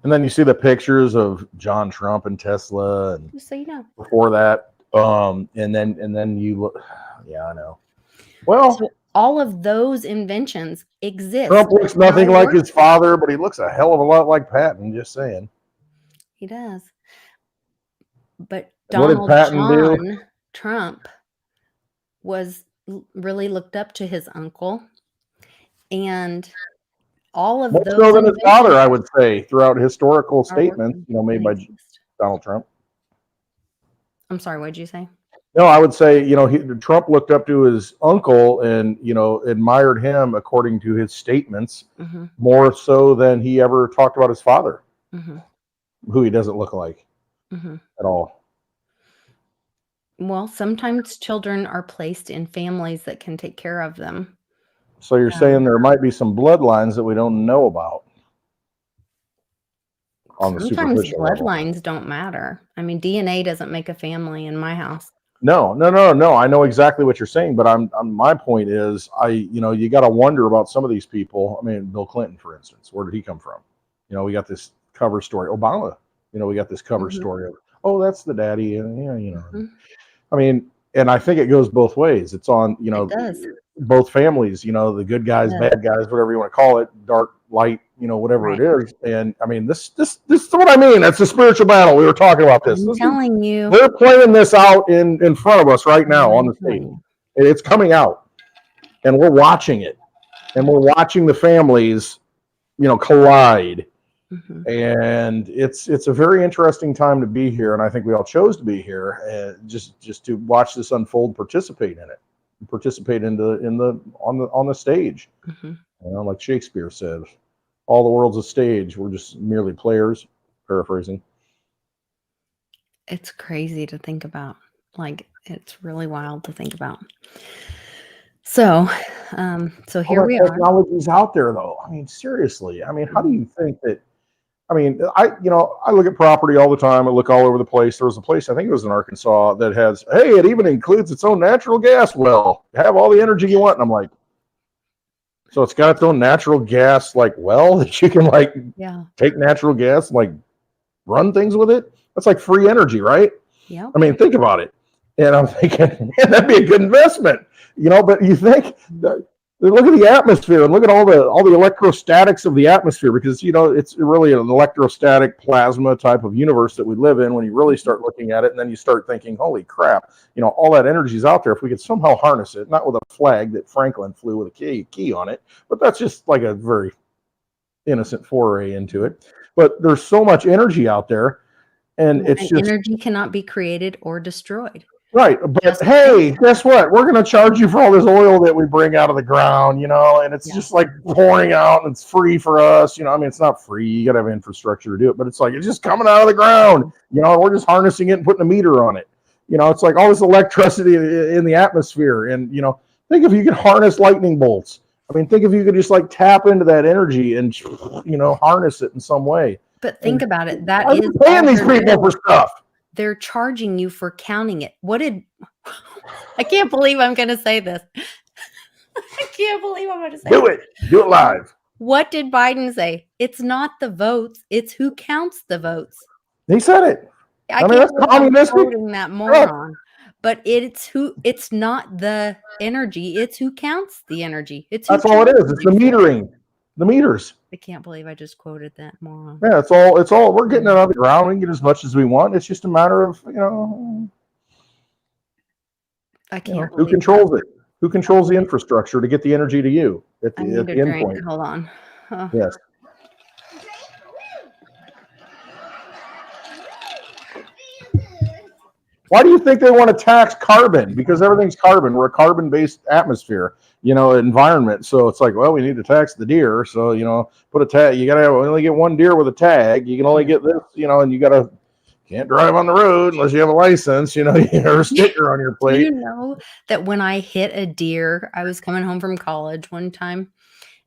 [SPEAKER 2] And then you see the pictures of John Trump and Tesla, and
[SPEAKER 1] Just so you know.
[SPEAKER 2] before that, and then you look. Yeah, I know. Well,
[SPEAKER 1] So all of those inventions exist.
[SPEAKER 2] Trump looks nothing like his father, but he looks a hell of a lot like Patton. Just saying.
[SPEAKER 1] He does. But
[SPEAKER 2] And what did
[SPEAKER 1] Donald
[SPEAKER 2] Patton do?
[SPEAKER 1] John Trump was really looked up to his uncle, and all of
[SPEAKER 2] More
[SPEAKER 1] those
[SPEAKER 2] so than his
[SPEAKER 1] inventions
[SPEAKER 2] father, I would say, throughout historical
[SPEAKER 1] are
[SPEAKER 2] statements,
[SPEAKER 1] working
[SPEAKER 2] made
[SPEAKER 1] and
[SPEAKER 2] by
[SPEAKER 1] exist.
[SPEAKER 2] Donald Trump.
[SPEAKER 1] I'm sorry, what did you say?
[SPEAKER 2] No, I would say, Trump looked up to his uncle and, admired him according to his statements
[SPEAKER 1] Mm-hmm.
[SPEAKER 2] more so than he ever talked about his father,
[SPEAKER 1] Mm-hmm.
[SPEAKER 2] who he doesn't look like
[SPEAKER 1] Mm-hmm.
[SPEAKER 2] at all.
[SPEAKER 1] Well, sometimes children are placed in families that can take care of them.
[SPEAKER 2] So you're saying there might be some bloodlines that we don't know about on the
[SPEAKER 1] Sometimes
[SPEAKER 2] superficial level.
[SPEAKER 1] bloodlines don't matter. I mean, DNA doesn't make a family in my house.
[SPEAKER 2] No. I know exactly what you're saying, but my point is, you got to wonder about some of these people. I mean, Bill Clinton, for instance, where did he come from? We got this cover story. Obama, we got this cover story of, oh, that's the daddy, and
[SPEAKER 1] Mm-hmm.
[SPEAKER 2] I mean, and I think it goes both ways. It's on,
[SPEAKER 1] It does.
[SPEAKER 2] both families, the good guys,
[SPEAKER 1] Yeah.
[SPEAKER 2] bad guys, whatever you want to call it, dark, light, whatever
[SPEAKER 1] Right.
[SPEAKER 2] it is. And I mean, this is what I mean. That's a spiritual battle. We were talking about this.
[SPEAKER 1] I'm telling you.
[SPEAKER 2] They're playing this out in front of us right now on the
[SPEAKER 1] I'm telling
[SPEAKER 2] stage.
[SPEAKER 1] you.
[SPEAKER 2] It's coming out, and we're watching it, and we're watching the families, collide.
[SPEAKER 1] Mm-hmm.
[SPEAKER 2] And it's a very interesting time to be here, and I think we all chose to be here, just to watch this unfold, participate in it, participate on the stage.
[SPEAKER 1] Mm-hmm.
[SPEAKER 2] Like Shakespeare said, all the world's a stage. We're just merely players. Paraphrasing.
[SPEAKER 1] It's crazy to think about. Like, it's really wild to think about. So here we are.
[SPEAKER 2] Technology's out there, though. I mean, seriously. I mean, how do you think that? I mean, I look at property all the time. I look all over the place. There was a place, I think it was in Arkansas, that has, hey, it even includes its own natural gas well. Have all the energy you want. And I'm like, so it's got its own natural gas, well, that you can take natural gas and run things with it. That's like free energy, right?
[SPEAKER 1] Yeah.
[SPEAKER 2] I mean, think about it. And I'm thinking, man, that'd be a good investment, but you think that, look at the atmosphere and look at all the electrostatics of the atmosphere, because it's really an electrostatic plasma type of universe that we live in when you really start looking at it. And then you start thinking, holy crap, all that energy is out there. If we could somehow harness it, not with a flag that Franklin flew with a key on it, but that's just like a very innocent foray into it. But there's so much energy out there, and it's just
[SPEAKER 1] energy cannot be created or destroyed.
[SPEAKER 2] Right, but hey, guess what? We're going to charge you for all this oil that we bring out of the ground, and it's just pouring out, and it's free for us. I mean, it's not free. You got to have infrastructure to do it, but it's it's just coming out of the ground. We're just harnessing it and putting a meter on it. It's like all this electricity in the atmosphere, and think if you could harness lightning bolts. I mean, think if you could just tap into that energy and harness it in some way.
[SPEAKER 1] But think about it. That
[SPEAKER 2] I'm
[SPEAKER 1] is
[SPEAKER 2] paying
[SPEAKER 1] all
[SPEAKER 2] these
[SPEAKER 1] they're
[SPEAKER 2] people for
[SPEAKER 1] doing.
[SPEAKER 2] stuff.
[SPEAKER 1] They're charging you for counting it. I can't believe I'm going to say this. I can't believe I'm going to say
[SPEAKER 2] Do
[SPEAKER 1] this.
[SPEAKER 2] it. Do it live.
[SPEAKER 1] What did Biden say? It's not the votes, it's who counts the votes.
[SPEAKER 2] He said it.
[SPEAKER 1] I
[SPEAKER 2] I mean,
[SPEAKER 1] can't
[SPEAKER 2] that's
[SPEAKER 1] believe I'm
[SPEAKER 2] communistic.
[SPEAKER 1] quoting that
[SPEAKER 2] Yeah.
[SPEAKER 1] moron. But it's not the energy, it's who counts the energy. It's who
[SPEAKER 2] That's all it is.
[SPEAKER 1] charges
[SPEAKER 2] It's the
[SPEAKER 1] you for it.
[SPEAKER 2] metering, the meters.
[SPEAKER 1] I can't believe I just quoted that moron.
[SPEAKER 2] Yeah, it's all. We're getting it out of the ground. We can get as much as we want. It's just a matter of
[SPEAKER 1] I can't
[SPEAKER 2] who
[SPEAKER 1] believe
[SPEAKER 2] controls it. Who controls the infrastructure to get the energy to you at
[SPEAKER 1] I
[SPEAKER 2] the
[SPEAKER 1] need a
[SPEAKER 2] end
[SPEAKER 1] drink.
[SPEAKER 2] point?
[SPEAKER 1] Hold on. Oh.
[SPEAKER 2] Yes. Why do you think they want to tax carbon? Because everything's carbon. We're a carbon-based atmosphere, environment. So it's like, well, we need to tax the deer. So, put a tag. You got to only get one deer with a tag. You can only get this, and you can't drive on the road unless you have a license, or a sticker on your
[SPEAKER 1] Do
[SPEAKER 2] plate.
[SPEAKER 1] you know that when I hit a deer, I was coming home from college one time.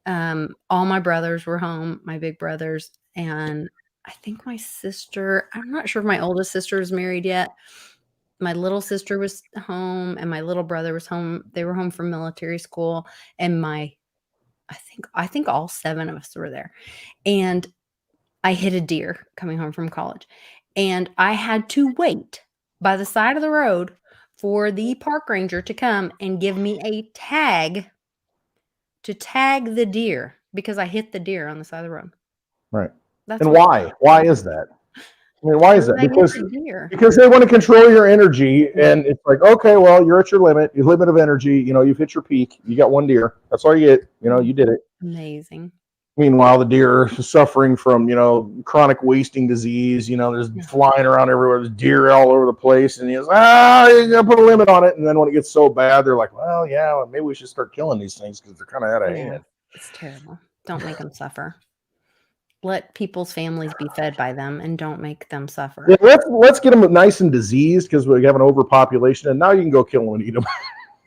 [SPEAKER 1] All my brothers were home, my big brothers, and I think my sister, I'm not sure if my oldest sister is married yet. My little sister was home and my little brother was home. They were home from military school, and I think all 7 of us were there. And I hit a deer coming home from college, and I had to wait by the side of the road for the park ranger to come and give me a tag to tag the deer because I hit the deer on the side of the road.
[SPEAKER 2] Right.
[SPEAKER 1] That's
[SPEAKER 2] And
[SPEAKER 1] what
[SPEAKER 2] why? Why is that? I mean, why is that?
[SPEAKER 1] I hit
[SPEAKER 2] Because
[SPEAKER 1] the deer.
[SPEAKER 2] they want to control your energy, and it's like, okay, well, you're at your limit of energy. You've hit your peak. You got one deer. That's all you get. You did it.
[SPEAKER 1] Amazing.
[SPEAKER 2] Meanwhile, the deer is suffering from, chronic wasting disease. There's flying around everywhere. There's deer all over the place, and you gotta put a limit on it. And then when it gets so bad, they're like, well, yeah, maybe we should start killing these things because they're kind of out of hand.
[SPEAKER 1] It's terrible. Don't make them suffer. Let people's families be fed by them and don't make them suffer.
[SPEAKER 2] Yeah, let's get them nice and diseased because we have an overpopulation, and now you can go kill them and eat them.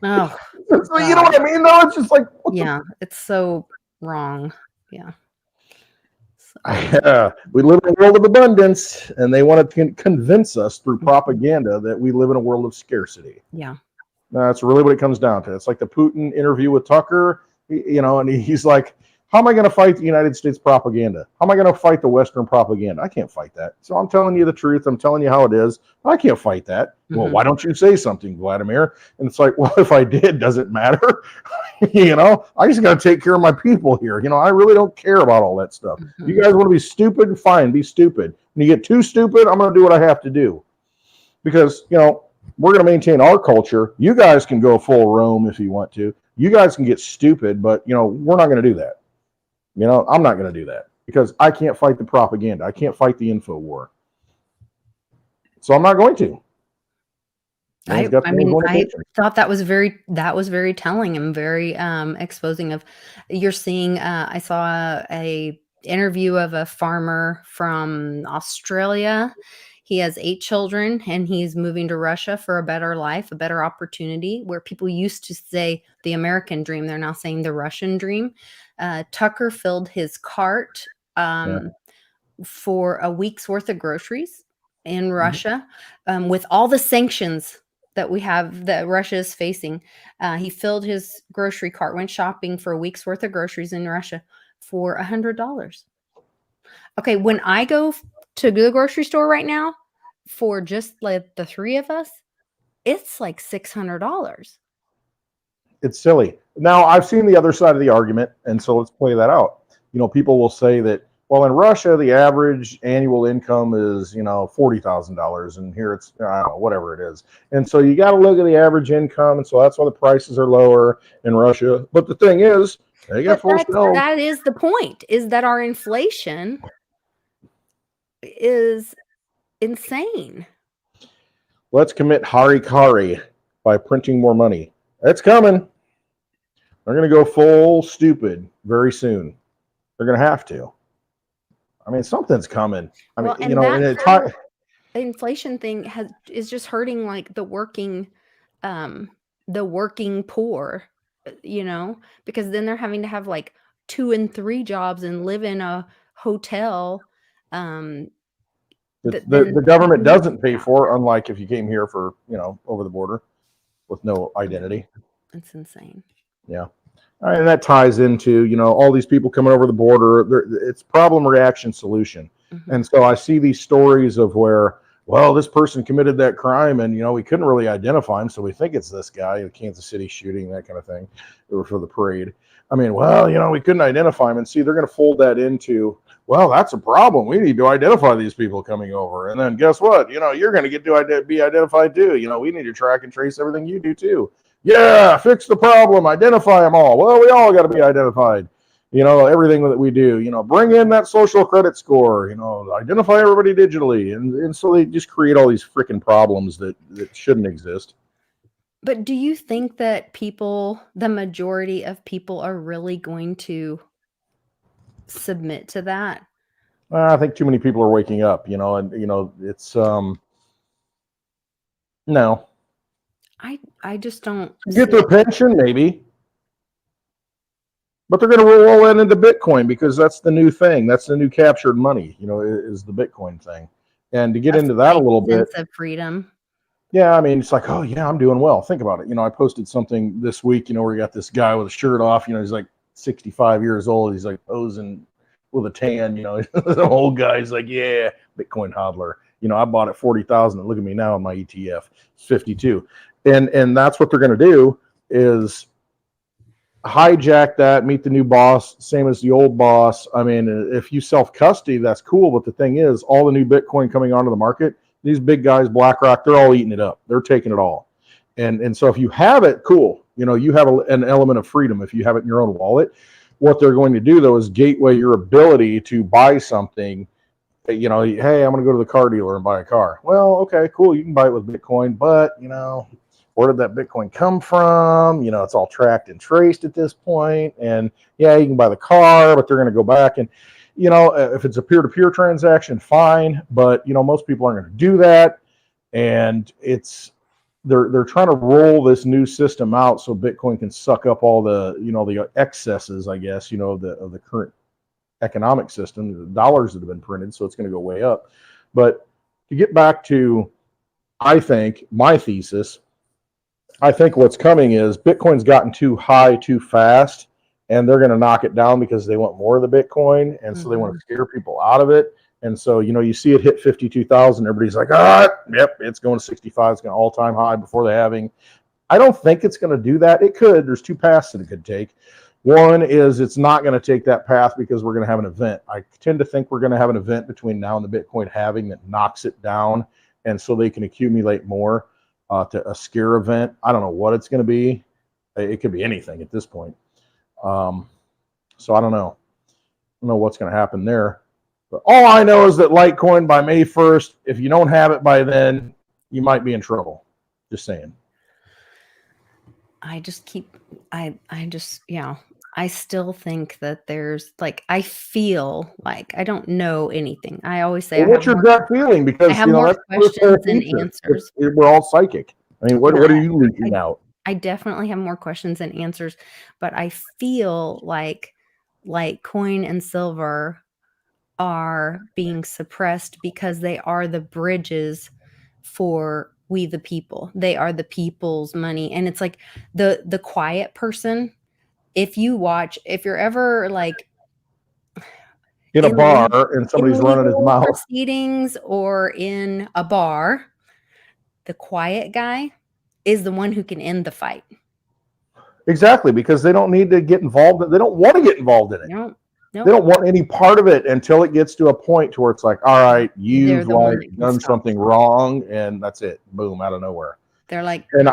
[SPEAKER 1] Oh,
[SPEAKER 2] So, you know what I mean? Though it's just like,
[SPEAKER 1] yeah, it's so wrong. Yeah.
[SPEAKER 2] We live in a world of abundance, and they want to convince us through propaganda that we live in a world of scarcity.
[SPEAKER 1] Yeah.
[SPEAKER 2] That's really what it comes down to. It's like the Putin interview with Tucker, and he's like, how am I going to fight the United States propaganda? How am I going to fight the Western propaganda? I can't fight that. So I'm telling you the truth. I'm telling you how it is. I can't fight that. Mm-hmm. Well, why don't you say something, Vladimir? And it's like, well, if I did, does it matter? I just got to take care of my people here. I really don't care about all that stuff. Mm-hmm. You guys want to be stupid? Fine, be stupid. When you get too stupid, I'm going to do what I have to do. Because, we're going to maintain our culture. You guys can go full Rome if you want to. You guys can get stupid, but, we're not going to do that. I'm not going to do that because I can't fight the propaganda. I can't fight the info war. So I'm not going to.
[SPEAKER 1] I thought that was very telling and very exposing of. You're seeing. I saw a interview of a farmer from Australia. He has 8 children and he's moving to Russia for a better life, a better opportunity. Where people used to say the American dream, they're now saying the Russian dream. Tucker filled his cart for a week's worth of groceries in Russia with all the sanctions that we have that Russia is facing. He filled his grocery cart, went shopping for a week's worth of groceries in Russia for $100. Okay, when I go to the grocery store right now for just like the 3 of us, it's like $600.
[SPEAKER 2] It's silly. Now, I've seen the other side of the argument, and so let's play that out. People will say that, well, in Russia, the average annual income is, $40,000, and here it's, I don't know, whatever it is. And so you got to look at the average income, and so that's why the prices are lower in Russia. But the thing is,
[SPEAKER 1] that is the point, is that our inflation is insane.
[SPEAKER 2] Let's commit harikari by printing more money. It's coming. They're going to go full stupid very soon. They're going to have to. I mean, something's coming. I mean,
[SPEAKER 1] the inflation thing is just hurting like the working poor, because then they're having to have like 2 and 3 jobs and live in a hotel But
[SPEAKER 2] The
[SPEAKER 1] then
[SPEAKER 2] government doesn't pay for, unlike if you came here for, over the border with no identity.
[SPEAKER 1] it's insane.
[SPEAKER 2] Yeah. All right, and that ties into, all these people coming over the border. It's problem, reaction, solution.
[SPEAKER 1] Mhm.
[SPEAKER 2] And so I see these stories of where, well, this person committed that crime and, we couldn't really identify him. So we think it's this guy, the Kansas City shooting, that kind of thing, or for the parade. I mean, well, we couldn't identify him. And see, they're going to fold that into, well, that's a problem. We need to identify these people coming over. And then guess what? You're going to get to be identified too. We need to track and trace everything you do too. Yeah, fix the problem, identify them all. Well, we all got to be identified. Everything that we do, bring in that social credit score, identify everybody digitally. And so they just create all these freaking problems that shouldn't exist.
[SPEAKER 1] But do you think that the majority of people are really going to submit to that?
[SPEAKER 2] I think too many people are waking up, and it's no.
[SPEAKER 1] I just don't
[SPEAKER 2] Get
[SPEAKER 1] see
[SPEAKER 2] their pension, maybe. But they're going to roll that into Bitcoin because that's the new thing. That's the new captured money, is the Bitcoin thing. And to get into that a little bit.
[SPEAKER 1] Sense of freedom.
[SPEAKER 2] Yeah, I mean, it's like, oh, yeah, I'm doing well. Think about it. I posted something this week, where you got this guy with a shirt off. He's like 65 years old. He's like posing with a tan, the old guy's like, yeah, Bitcoin hodler. I bought it 40,000. And look at me now in my ETF. It's 52. And that's what they're going to do is hijack that, meet the new boss, same as the old boss. I mean, if you self-custody, that's cool. But the thing is, all the new Bitcoin coming onto the market, these big guys, BlackRock, they're all eating it up. They're taking it all. And so if you have it, cool. You have an element of freedom if you have it in your own wallet. What they're going to do, though, is gateway your ability to buy something. Hey, I'm going to go to the car dealer and buy a car. Well, okay, cool. You can buy it with Bitcoin, but, where did that Bitcoin come from? It's all tracked and traced at this point. And yeah, you can buy the car, but they're going to go back and, if it's a peer-to-peer transaction, fine. But, most people aren't going to do that. And they're trying to roll this new system out so Bitcoin can suck up all the, the excesses, I guess, of the current economic system, the dollars that have been printed. So it's going to go way up. But to get back to, I think, my thesis, I think what's coming is Bitcoin's gotten too high too fast, and they're going to knock it down because they want more of the Bitcoin, and so they want to scare people out of it. And so, you see it hit 52,000. Everybody's like, yep, it's going to 65. It's going to all-time high before the halving. I don't think it's going to do that. It could. There's two paths that it could take. One is it's not going to take that path because we're going to have an event. I tend to think we're going to have an event between now and the Bitcoin halving that knocks it down, and so they can accumulate more. To a scare event. I don't know what it's going to be. It could be anything at this point. So I don't know. I don't know what's going to happen there. But all I know is that Litecoin by May 1st, if you don't have it by then, you might be in trouble. Just saying.
[SPEAKER 1] I still think that there's I feel like I don't know anything. I always say,
[SPEAKER 2] what's your gut feeling? Because
[SPEAKER 1] I have more questions than answers.
[SPEAKER 2] We're all psychic. I mean, what are you leaking out?
[SPEAKER 1] I definitely have more questions than answers, but I feel like Litecoin and silver are being suppressed because they are the bridges for we the people. They are the people's money. And it's like the quiet person. If you're ever
[SPEAKER 2] in a bar and somebody's running his mouth,
[SPEAKER 1] proceedings or in a bar, the quiet guy is the one who can end the fight.
[SPEAKER 2] Exactly, because they don't need to get involved. They don't want to get involved in it.
[SPEAKER 1] Nope.
[SPEAKER 2] They don't want any part of it until it gets to a point to where it's like, all right, you've done something wrong, and that's it. Boom, out of nowhere.
[SPEAKER 1] They're like,
[SPEAKER 2] and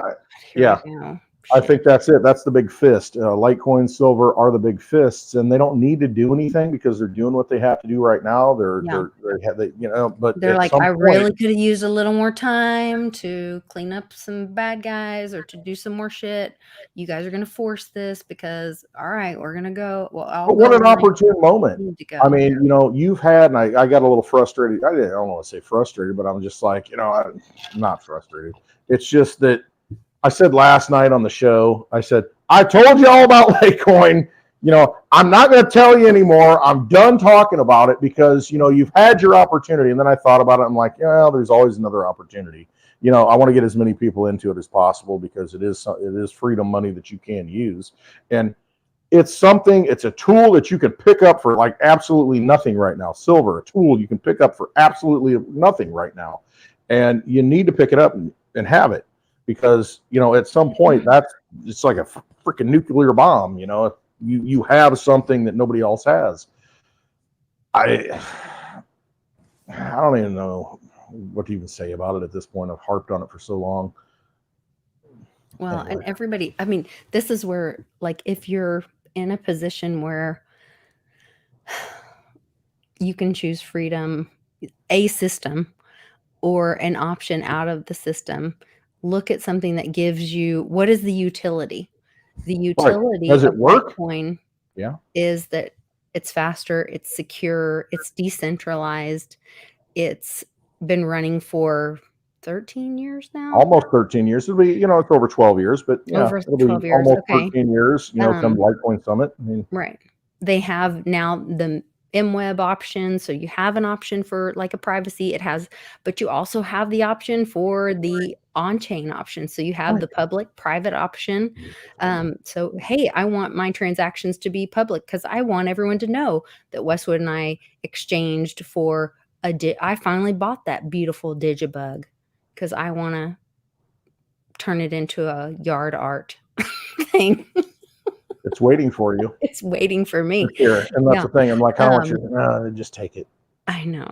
[SPEAKER 2] I think that's it. That's the big fist. Litecoin, silver are the big fists, and they don't need to do anything because they're doing what they have to do right now. But
[SPEAKER 1] they're like, I really could have used a little more time to clean up some bad guys or to do some more shit. You guys are going to force this because, all right, we're going to go. Well,
[SPEAKER 2] what an opportune moment. I mean, you've had, and I got a little frustrated. I don't want to say frustrated, but I'm just like, I'm not frustrated. It's just that I said last night on the show, I said, I told you all about Litecoin. I'm not going to tell you anymore. I'm done talking about it because, you've had your opportunity. And then I thought about it. I'm like, yeah, there's always another opportunity. I want to get as many people into it as possible because it is freedom money that you can use. And it's a tool that you can pick up for like absolutely nothing right now. Silver, a tool you can pick up for absolutely nothing right now. And you need to pick it up and have it because, at some point it's like a freaking nuclear bomb. You have something that nobody else has. I don't even know what to even say about it at this point. I've harped on it for so long.
[SPEAKER 1] Well,
[SPEAKER 2] Anyway.
[SPEAKER 1] and everybody, I mean, this is where, like, if you're in a position where you can choose freedom, a system, or an option out of the system, look at something that gives you, what is the utility? The utility
[SPEAKER 2] Does it
[SPEAKER 1] of
[SPEAKER 2] work?
[SPEAKER 1] Litecoin
[SPEAKER 2] Yeah.
[SPEAKER 1] is that it's faster, it's secure, it's decentralized, it's been running for 13 years now.
[SPEAKER 2] Almost 13 years. It'll be, it's over 12 years, but yeah,
[SPEAKER 1] Over
[SPEAKER 2] it'll
[SPEAKER 1] 12
[SPEAKER 2] be
[SPEAKER 1] years,
[SPEAKER 2] almost
[SPEAKER 1] okay.
[SPEAKER 2] 13 years, come Litecoin Summit. I mean,
[SPEAKER 1] Right. They have now the MWeb option. So you have an option for like a privacy. But you also have the option for the on-chain option. So you have the public private option. So, hey, I want my transactions to be public because I want everyone to know that Westwood and I exchanged for I finally bought that beautiful Digibug because I want to turn it into a yard art thing.
[SPEAKER 2] it's waiting for you.
[SPEAKER 1] It's waiting for me.
[SPEAKER 2] Here. And that's the thing. I'm like, how much just take it.
[SPEAKER 1] I know.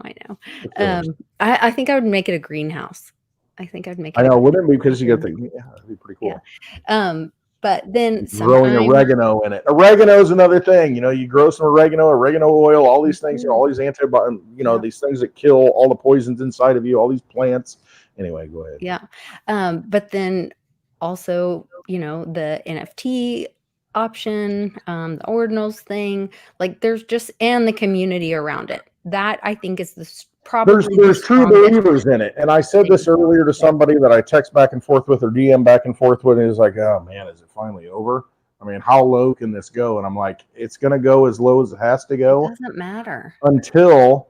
[SPEAKER 1] I think I would make it a greenhouse. I think I'd make it.
[SPEAKER 2] I know, wouldn't it be because you get it'd be pretty cool.
[SPEAKER 1] Yeah. But then
[SPEAKER 2] growing oregano in it. Oregano is another thing. You grow some oregano oil, all these things, all these antibiotics, these things that kill all the poisons inside of you, all these plants. Anyway, go ahead.
[SPEAKER 1] Yeah. But then also, the NFT option, the ordinals thing, like there's just, and the community around it. That I think is probably
[SPEAKER 2] there's true believers in it. And I said this earlier to somebody that I text back and forth with or DM back and forth with, and he's like, oh man, is it finally over? I mean, how low can this go? And I'm like, it's going to go as low as it has to go.
[SPEAKER 1] It doesn't matter.
[SPEAKER 2] Until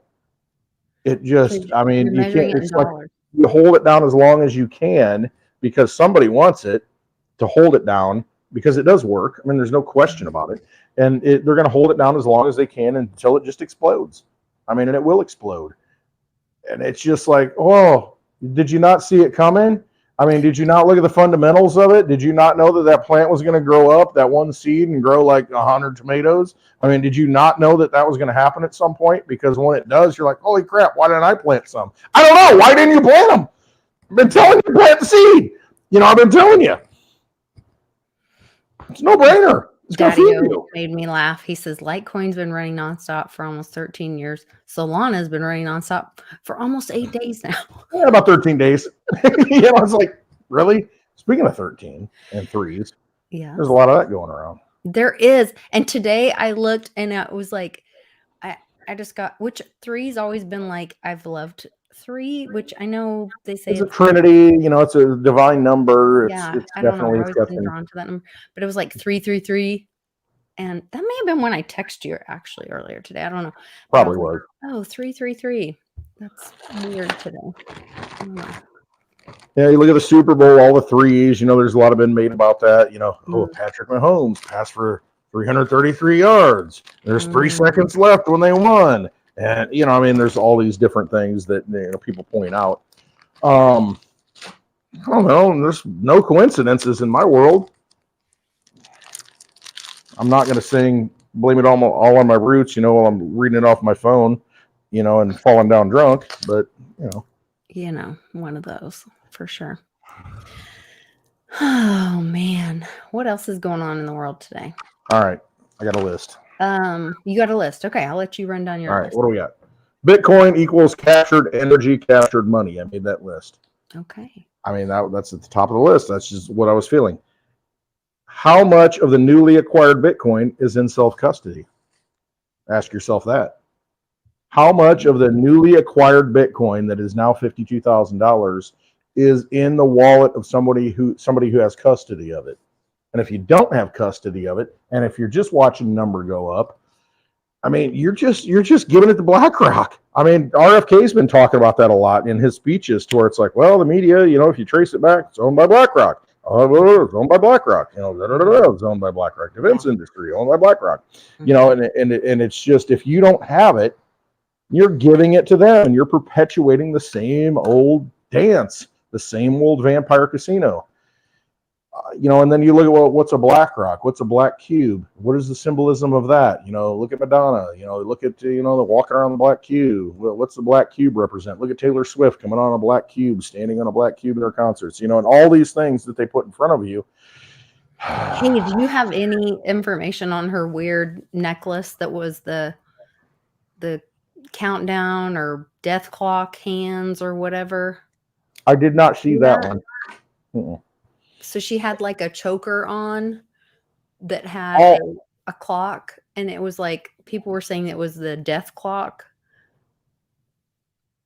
[SPEAKER 2] it just, I mean, you can't, it's like you hold it down as long as you can because somebody wants it to hold it down because it does work. I mean, there's no question about it. And they're going to hold it down as long as they can until it just explodes. I mean, and it will explode. And it's just like, oh, did you not see it coming? I mean, did you not look at the fundamentals of it? Did you not know that plant was going to grow up, that one seed, and grow like 100 tomatoes? I mean, did you not know that was going to happen at some point? Because when it does, you're like, holy crap, why didn't I plant some? I don't know. Why didn't you plant them? I've been telling you to plant the seed. I've been telling you. It's no brainer.
[SPEAKER 1] Daddy-O made me laugh. He says, Litecoin's been running nonstop for almost 13 years. Solana's been running nonstop for almost 8 days now.
[SPEAKER 2] Yeah, about 13 days. It's like, really? Speaking of 13 and threes, there's a lot of that going around.
[SPEAKER 1] There is. And today I looked and it was like, I just got, which three's always been like, I've loved 3, which I know they say
[SPEAKER 2] it's a trinity, it's a divine number. It's
[SPEAKER 1] I don't know. I've always been drawn to that number, but it was like 333, and that may have been when I texted you actually earlier today. I don't know.
[SPEAKER 2] Probably was.
[SPEAKER 1] Oh, 333. That's weird today. I don't know.
[SPEAKER 2] Yeah, you look at the Super Bowl, all the threes. There's a lot of been made about that. Oh, Patrick Mahomes passed for 333 yards. There's 3 seconds left when they won. And, there's all these different things that, people point out. I don't know. There's no coincidences in my world. I'm not going to blame it all on my roots, while I'm reading it off my phone, and falling down drunk. But,
[SPEAKER 1] one of those for sure. Oh, man. What else is going on in the world today?
[SPEAKER 2] All right. I got a list.
[SPEAKER 1] You got a list. Okay, I'll let you run down your list.
[SPEAKER 2] All right, what do we got? Bitcoin equals captured energy, captured money. I made that list.
[SPEAKER 1] Okay.
[SPEAKER 2] I mean, that's at the top of the list. That's just what I was feeling. How much of the newly acquired Bitcoin is in self-custody? Ask yourself that. How much of the newly acquired Bitcoin that is now $52,000 is in the wallet of somebody who has custody of it? And if you don't have custody of it, and if you're just watching the number go up, I mean, you're just giving it to BlackRock. I mean, RFK's been talking about that a lot in his speeches, to where it's like, well, the media, you know, if you trace it back, it's owned by BlackRock. Oh, it's owned by BlackRock. You know, it's owned by BlackRock. Defense industry owned by BlackRock. You know, and it's just, if you don't have it, you're giving it to them, and you're perpetuating the same old dance, the same old vampire casino. You know, and then you look at, well, what's a black rock? What's a black cube? What is the symbolism of that? You know, look at Madonna. You know, look at, you know, the walking around the black cube. Well, what's the black cube represent? Look at Taylor Swift coming on a black cube, standing on a black cube in her concerts. You know, and all these things that they put in front of you.
[SPEAKER 1] Hey, do you have any information on her weird necklace that was the countdown or death clock hands or whatever?
[SPEAKER 2] I did not see that one. Mm-mm.
[SPEAKER 1] So she had like a choker on that had a clock, and it was like, people were saying it was the death clock.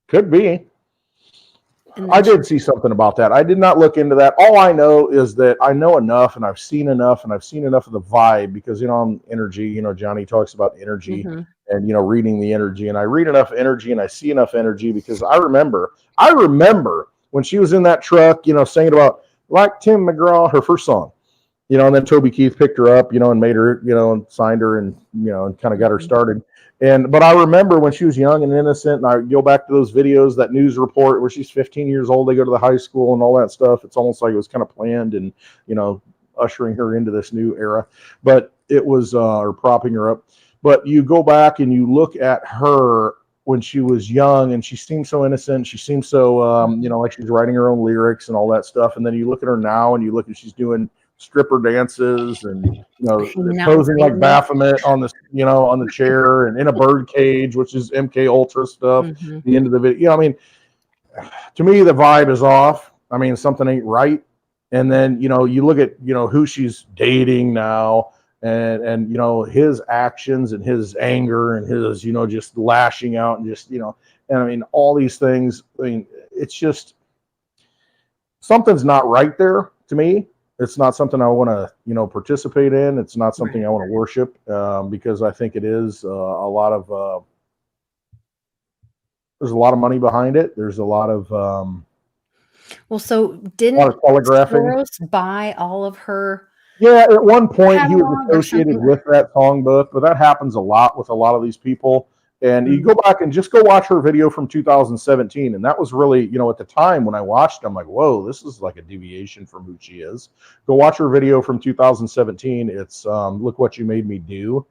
[SPEAKER 2] Could be. I did see something about that. I did not look into that. All I know is that I know enough, and I've seen enough, and I've seen enough of the vibe, because, you know, I'm energy, you know, Johnny talks about energy and, you know, reading the energy, and I read enough energy and I see enough energy, because I remember when she was in that truck, you know, singing about like Tim McGraw, her first song, you know, and then Toby Keith picked her up, you know, and made her, you know, and signed her, and, you know, and kind of got her started. But I remember when she was young and innocent, and I go back to those videos, that news report where she's 15 years old, they go to the high school and all that stuff. It's almost like it was kind of planned, and, you know, ushering her into this new era. But it was, or propping her up. But you go back and you look at her when she was young, and she seemed so innocent. She seemed so, you know, like she's writing her own lyrics and all that stuff. And then you look at her now, and you look at, she's doing stripper dances, and, you know, posing like Baphomet on the, you know, on the chair, and in a bird cage, which is MK Ultra stuff. The end of the video, you know, I mean, to me, the vibe is off. I mean, something ain't right. And then, you know, you look at, you know, who she's dating now, and you know, his actions and his anger and his, you know, just lashing out, and just, you know, and I mean, all these things. I mean, it's just, something's not right there to me. It's not something I want to, you know, participate in. It's not something I want to worship, because I think it is a lot of, there's a lot of money behind it. There's a lot of,
[SPEAKER 1] well, so didn't Soros buy all of her?
[SPEAKER 2] Yeah, at one point he was associated with that songbook, but that happens a lot with a lot of these people. And you go back and just go watch her video from 2017. And that was really, you know, at the time when I watched it, I'm like, whoa, this is like a deviation from who she is. Go watch her video from 2017. It's Look What You Made Me Do.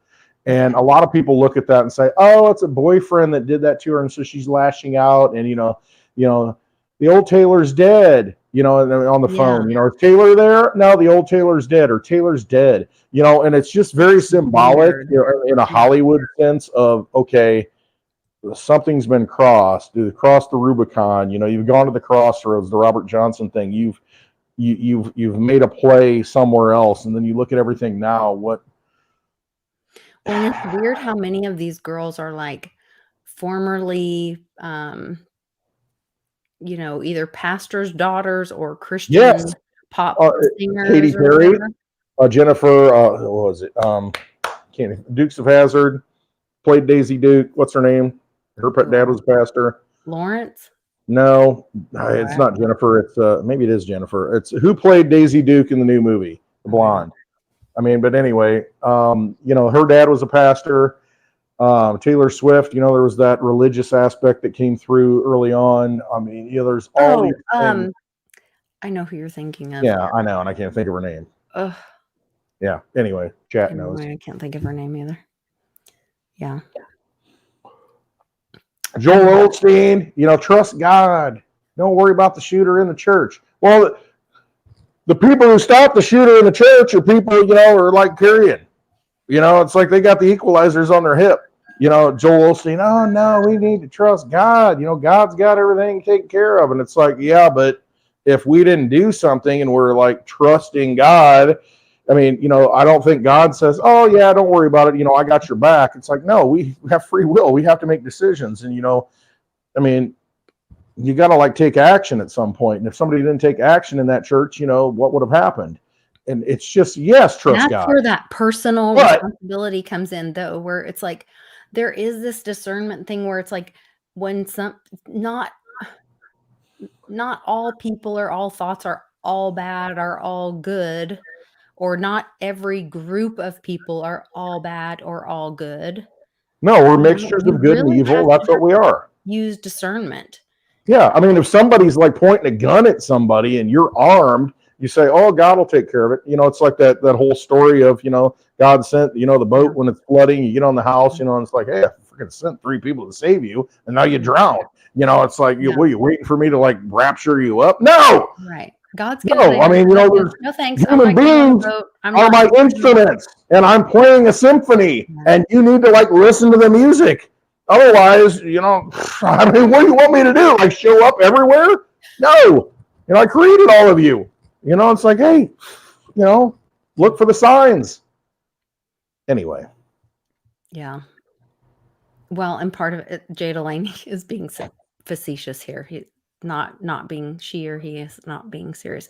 [SPEAKER 2] And a lot of people look at that and say, oh, it's a boyfriend that did that to her, and so she's lashing out. And, you know, the old Taylor's dead, you know, on the phone, you know, is Taylor there? No, the old Taylor's dead, or Taylor's dead, you know, and it's just very symbolic, you know, in a Hollywood sense of, okay, something's been crossed, crossed the Rubicon, you know, you've gone to the crossroads, the Robert Johnson thing, you've made a play somewhere else. And then you look at everything now, what.
[SPEAKER 1] Well, it's weird how many of these girls are like formerly, you know, either pastors' daughters or Christian pop singers.
[SPEAKER 2] Katy Perry, Jennifer, what was it? Dukes of Hazzard, played Daisy Duke. What's her name? Her dad was a pastor.
[SPEAKER 1] Lawrence?
[SPEAKER 2] No, it's not Jennifer. It's maybe it is Jennifer. It's who played Daisy Duke in the new movie, the blonde. I mean, but anyway, you know, her dad was a pastor. Taylor Swift, you know, there was that religious aspect that came through early on. I mean, you know, there's all these things.
[SPEAKER 1] I know who you're thinking of.
[SPEAKER 2] Yeah, I know, and I can't think of her name. Yeah. Anyway, chat knows.
[SPEAKER 1] I can't think of her name either. Yeah.
[SPEAKER 2] Joel Osteen, you know, trust God. Don't worry about the shooter in the church. Well, the people who stopped the shooter in the church are people, you know, are like period. You know, it's like they got the equalizers on their hip. You know, Joel Osteen, oh, no, we need to trust God. You know, God's got everything taken care of. And it's like, yeah, but if we didn't do something and we're like trusting God, I mean, you know, I don't think God says, oh, yeah, don't worry about it. You know, I got your back. It's like, no, we have free will. We have to make decisions. And, you know, I mean, you got to like take action at some point. And if somebody didn't take action in that church, you know, what would have happened? And it's just, yes, trust
[SPEAKER 1] That's
[SPEAKER 2] God.
[SPEAKER 1] where that personal
[SPEAKER 2] But
[SPEAKER 1] responsibility comes in, though, where it's like there is this discernment thing where it's like when not all people or all thoughts are all bad or all good, or not every group of people are all bad or all good.
[SPEAKER 2] no, we're
[SPEAKER 1] You know,
[SPEAKER 2] mixtures
[SPEAKER 1] you
[SPEAKER 2] of good and
[SPEAKER 1] really
[SPEAKER 2] evil.
[SPEAKER 1] have
[SPEAKER 2] That's what we are.
[SPEAKER 1] use discernment.
[SPEAKER 2] Yeah, I mean, if somebody's like pointing a gun at somebody and you're armed, you say, "Oh, God will take care of it." You know, it's like that whole story of, God sent, the boat when it's flooding. You get on the house, and it's like, "Hey, I freaking sent 3 people to save you, and now you drown." It's like,
[SPEAKER 1] Yeah.
[SPEAKER 2] were you waiting for me to like rapture you up? No,
[SPEAKER 1] Right. God's gonna
[SPEAKER 2] no.
[SPEAKER 1] say,
[SPEAKER 2] I mean,
[SPEAKER 1] "There's no thanks. I'm
[SPEAKER 2] human
[SPEAKER 1] not getting on the
[SPEAKER 2] beings
[SPEAKER 1] boat. I'm
[SPEAKER 2] are
[SPEAKER 1] not
[SPEAKER 2] my
[SPEAKER 1] going to."
[SPEAKER 2] instruments, and I'm playing a symphony,
[SPEAKER 1] Yeah.
[SPEAKER 2] and you need to like listen to the music. Otherwise, I mean, what do you want me to do? Like show up everywhere? No. I created all of you. It's like, hey, look for the signs. Anyway.
[SPEAKER 1] Yeah. Well, and part of it, Jay Delaney is being facetious here. He not being she or he is not being serious.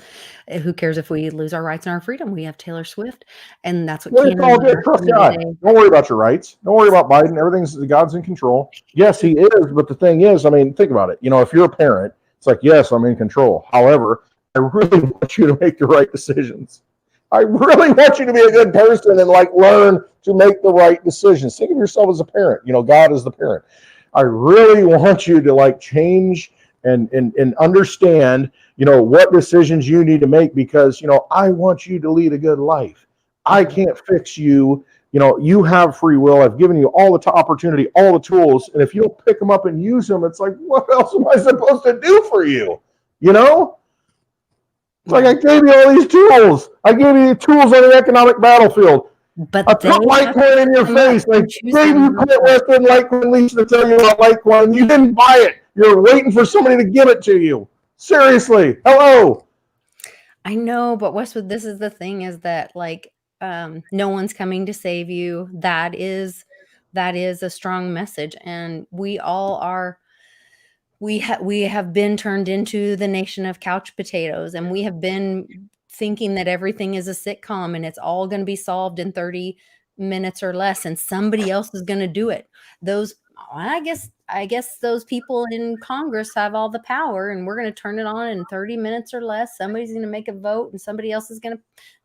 [SPEAKER 1] Who cares if we lose our rights and our freedom? We have Taylor Swift, and that's what
[SPEAKER 2] Well, it's
[SPEAKER 1] Cannon
[SPEAKER 2] all
[SPEAKER 1] was
[SPEAKER 2] good.
[SPEAKER 1] asking
[SPEAKER 2] Trust
[SPEAKER 1] me
[SPEAKER 2] God.
[SPEAKER 1] today.
[SPEAKER 2] Don't worry about your rights. Don't worry about Biden. God's in control. Yes, he is. But the thing is, I mean, think about it. If you're a parent, it's like, yes, I'm in control. However, I really want you to make the right decisions. I really want you to be a good person and like learn to make the right decisions. Think of yourself as a parent. God is the parent. I really want you to like change and understand, what decisions you need to make because, I want you to lead a good life. I can't fix you. You have free will. I've given you all the opportunity, all the tools. And if you don't pick them up and use them, it's like, what else am I supposed to do for you? It's like I gave you all these tools. I gave you tools on the economic battlefield.
[SPEAKER 1] But
[SPEAKER 2] I put Litecoin in your face. I gave you Clint Western Litecoin leads to tell you about Litecoin, and you didn't buy it. You're waiting for somebody to give it to you. Seriously. Hello.
[SPEAKER 1] I know, but Westwood, this is the thing is that like no one's coming to save you. That is a strong message, and we all are we have been turned into the nation of couch potatoes, and we have been thinking that everything is a sitcom and it's all going to be solved in 30 minutes or less, and somebody else is going to do it. Those I guess those people in Congress have all the power, and we're going to turn it on in 30 minutes or less. Somebody's going to make a vote and somebody else is going to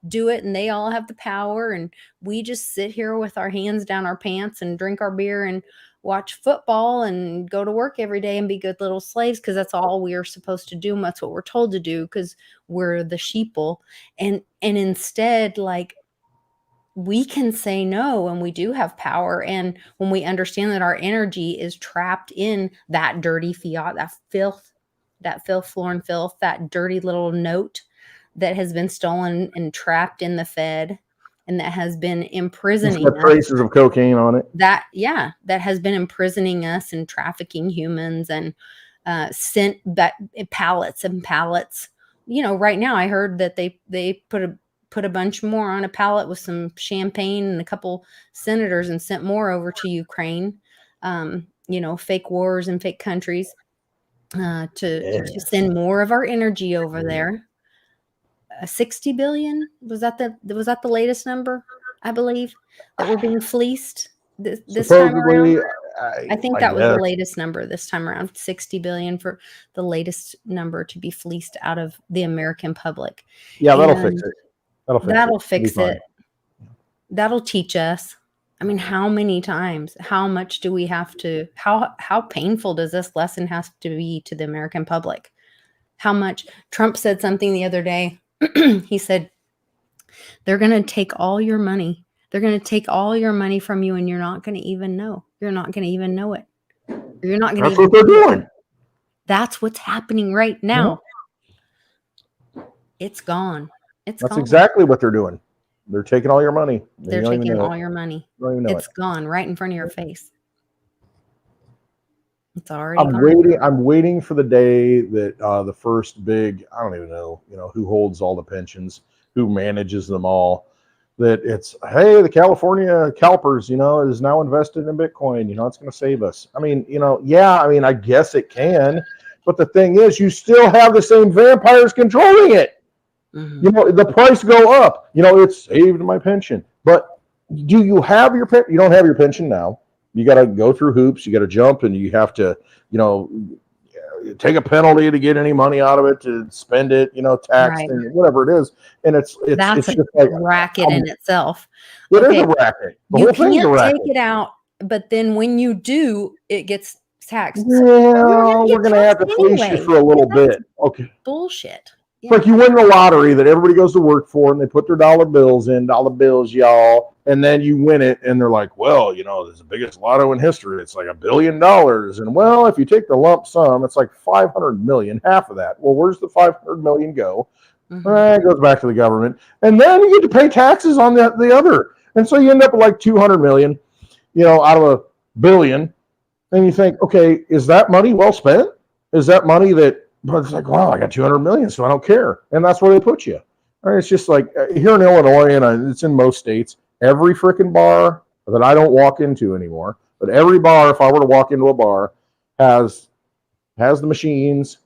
[SPEAKER 1] do it, and they all have the power, and we just sit here with our hands down our pants and drink our beer and watch football and go to work every day and be good little slaves because that's all we are supposed to do, and that's what we're told to do because we're the sheeple. And instead, like, we can say no, and we do have power. And when we understand that our energy is trapped in that dirty fiat, that filth, floor and filth, that dirty little note that has been stolen and trapped in the Fed, and that has been imprisoning
[SPEAKER 2] us. Traces of cocaine on it.
[SPEAKER 1] That has been imprisoning us and trafficking humans and sent pallets and pallets. Right now I heard that they put a bunch more on a pallet with some champagne and a couple senators and sent more over to Ukraine. Fake wars and fake countries to send more of our energy over there. 60 billion was that the latest number, I believe, that we're being fleeced this time around. I think that was the latest number this time around, 60 billion for the latest number to be fleeced out of the American public.
[SPEAKER 2] Yeah, that'll fix it.
[SPEAKER 1] That'll fix it. That'll teach us. I mean, how many times, how much do we have to, how painful does this lesson have to be to the American public? How much? Trump said something the other day. He said, they're going to take all your money. They're going to take all your money from you, and you're not going to even know. You're not going to even know it. You're not going to. That's
[SPEAKER 2] what they're doing.
[SPEAKER 1] That's what's happening right now. Mm-hmm. It's gone. That's gone.
[SPEAKER 2] Exactly what they're doing. They're taking all your money.
[SPEAKER 1] They're taking all your money. It's gone right in front of your face. It's already gone.
[SPEAKER 2] I'm waiting for the day that the first big, I don't even know, who holds all the pensions, who manages them all, that it's, hey, the California CalPERS, is now invested in Bitcoin. It's going to save us. I mean, I guess it can. But the thing is, you still have the same vampires controlling it. You know, the price go up. You know, it's saved my pension. But do you have your pension? You don't have your pension now. You got to go through hoops. You got to jump, and you have to, you know, take a penalty to get any money out of it, to spend it, you know, taxed
[SPEAKER 1] Right.
[SPEAKER 2] and whatever it is. And it's
[SPEAKER 1] That's a
[SPEAKER 2] just like
[SPEAKER 1] racket in itself.
[SPEAKER 2] it is
[SPEAKER 1] Okay,
[SPEAKER 2] a racket. The
[SPEAKER 1] you
[SPEAKER 2] whole thing's a
[SPEAKER 1] can't take
[SPEAKER 2] racket.
[SPEAKER 1] it out, but then when you do, it gets taxed. So you don't have
[SPEAKER 2] Yeah,
[SPEAKER 1] to
[SPEAKER 2] we're
[SPEAKER 1] get
[SPEAKER 2] gonna have
[SPEAKER 1] taxed
[SPEAKER 2] to fleece you
[SPEAKER 1] anyway.
[SPEAKER 2] for a little
[SPEAKER 1] That's
[SPEAKER 2] bit. Okay.
[SPEAKER 1] bullshit.
[SPEAKER 2] It's like you win the lottery that everybody goes to work for, and they put their dollar bills in, dollar bills, y'all, and then you win it, and they're like, well, you know, it's the biggest lotto in history. It's like $1 billion, and well, if you take the lump sum, it's like 500 million, half of that. Well, where's the 500 million go? It goes back to the government, and then you get to pay taxes on the other, and so you end up with like 200 million, you know, out of $1 billion, and you think, okay, is that money well spent? Is that money that? But it's like, wow, I got 200 million, so I don't care. And that's where they put you. Right? It's just like here in Illinois, and it's in most states, every freaking bar that I don't walk into anymore, but every bar, if I were to walk into a bar, has the machines,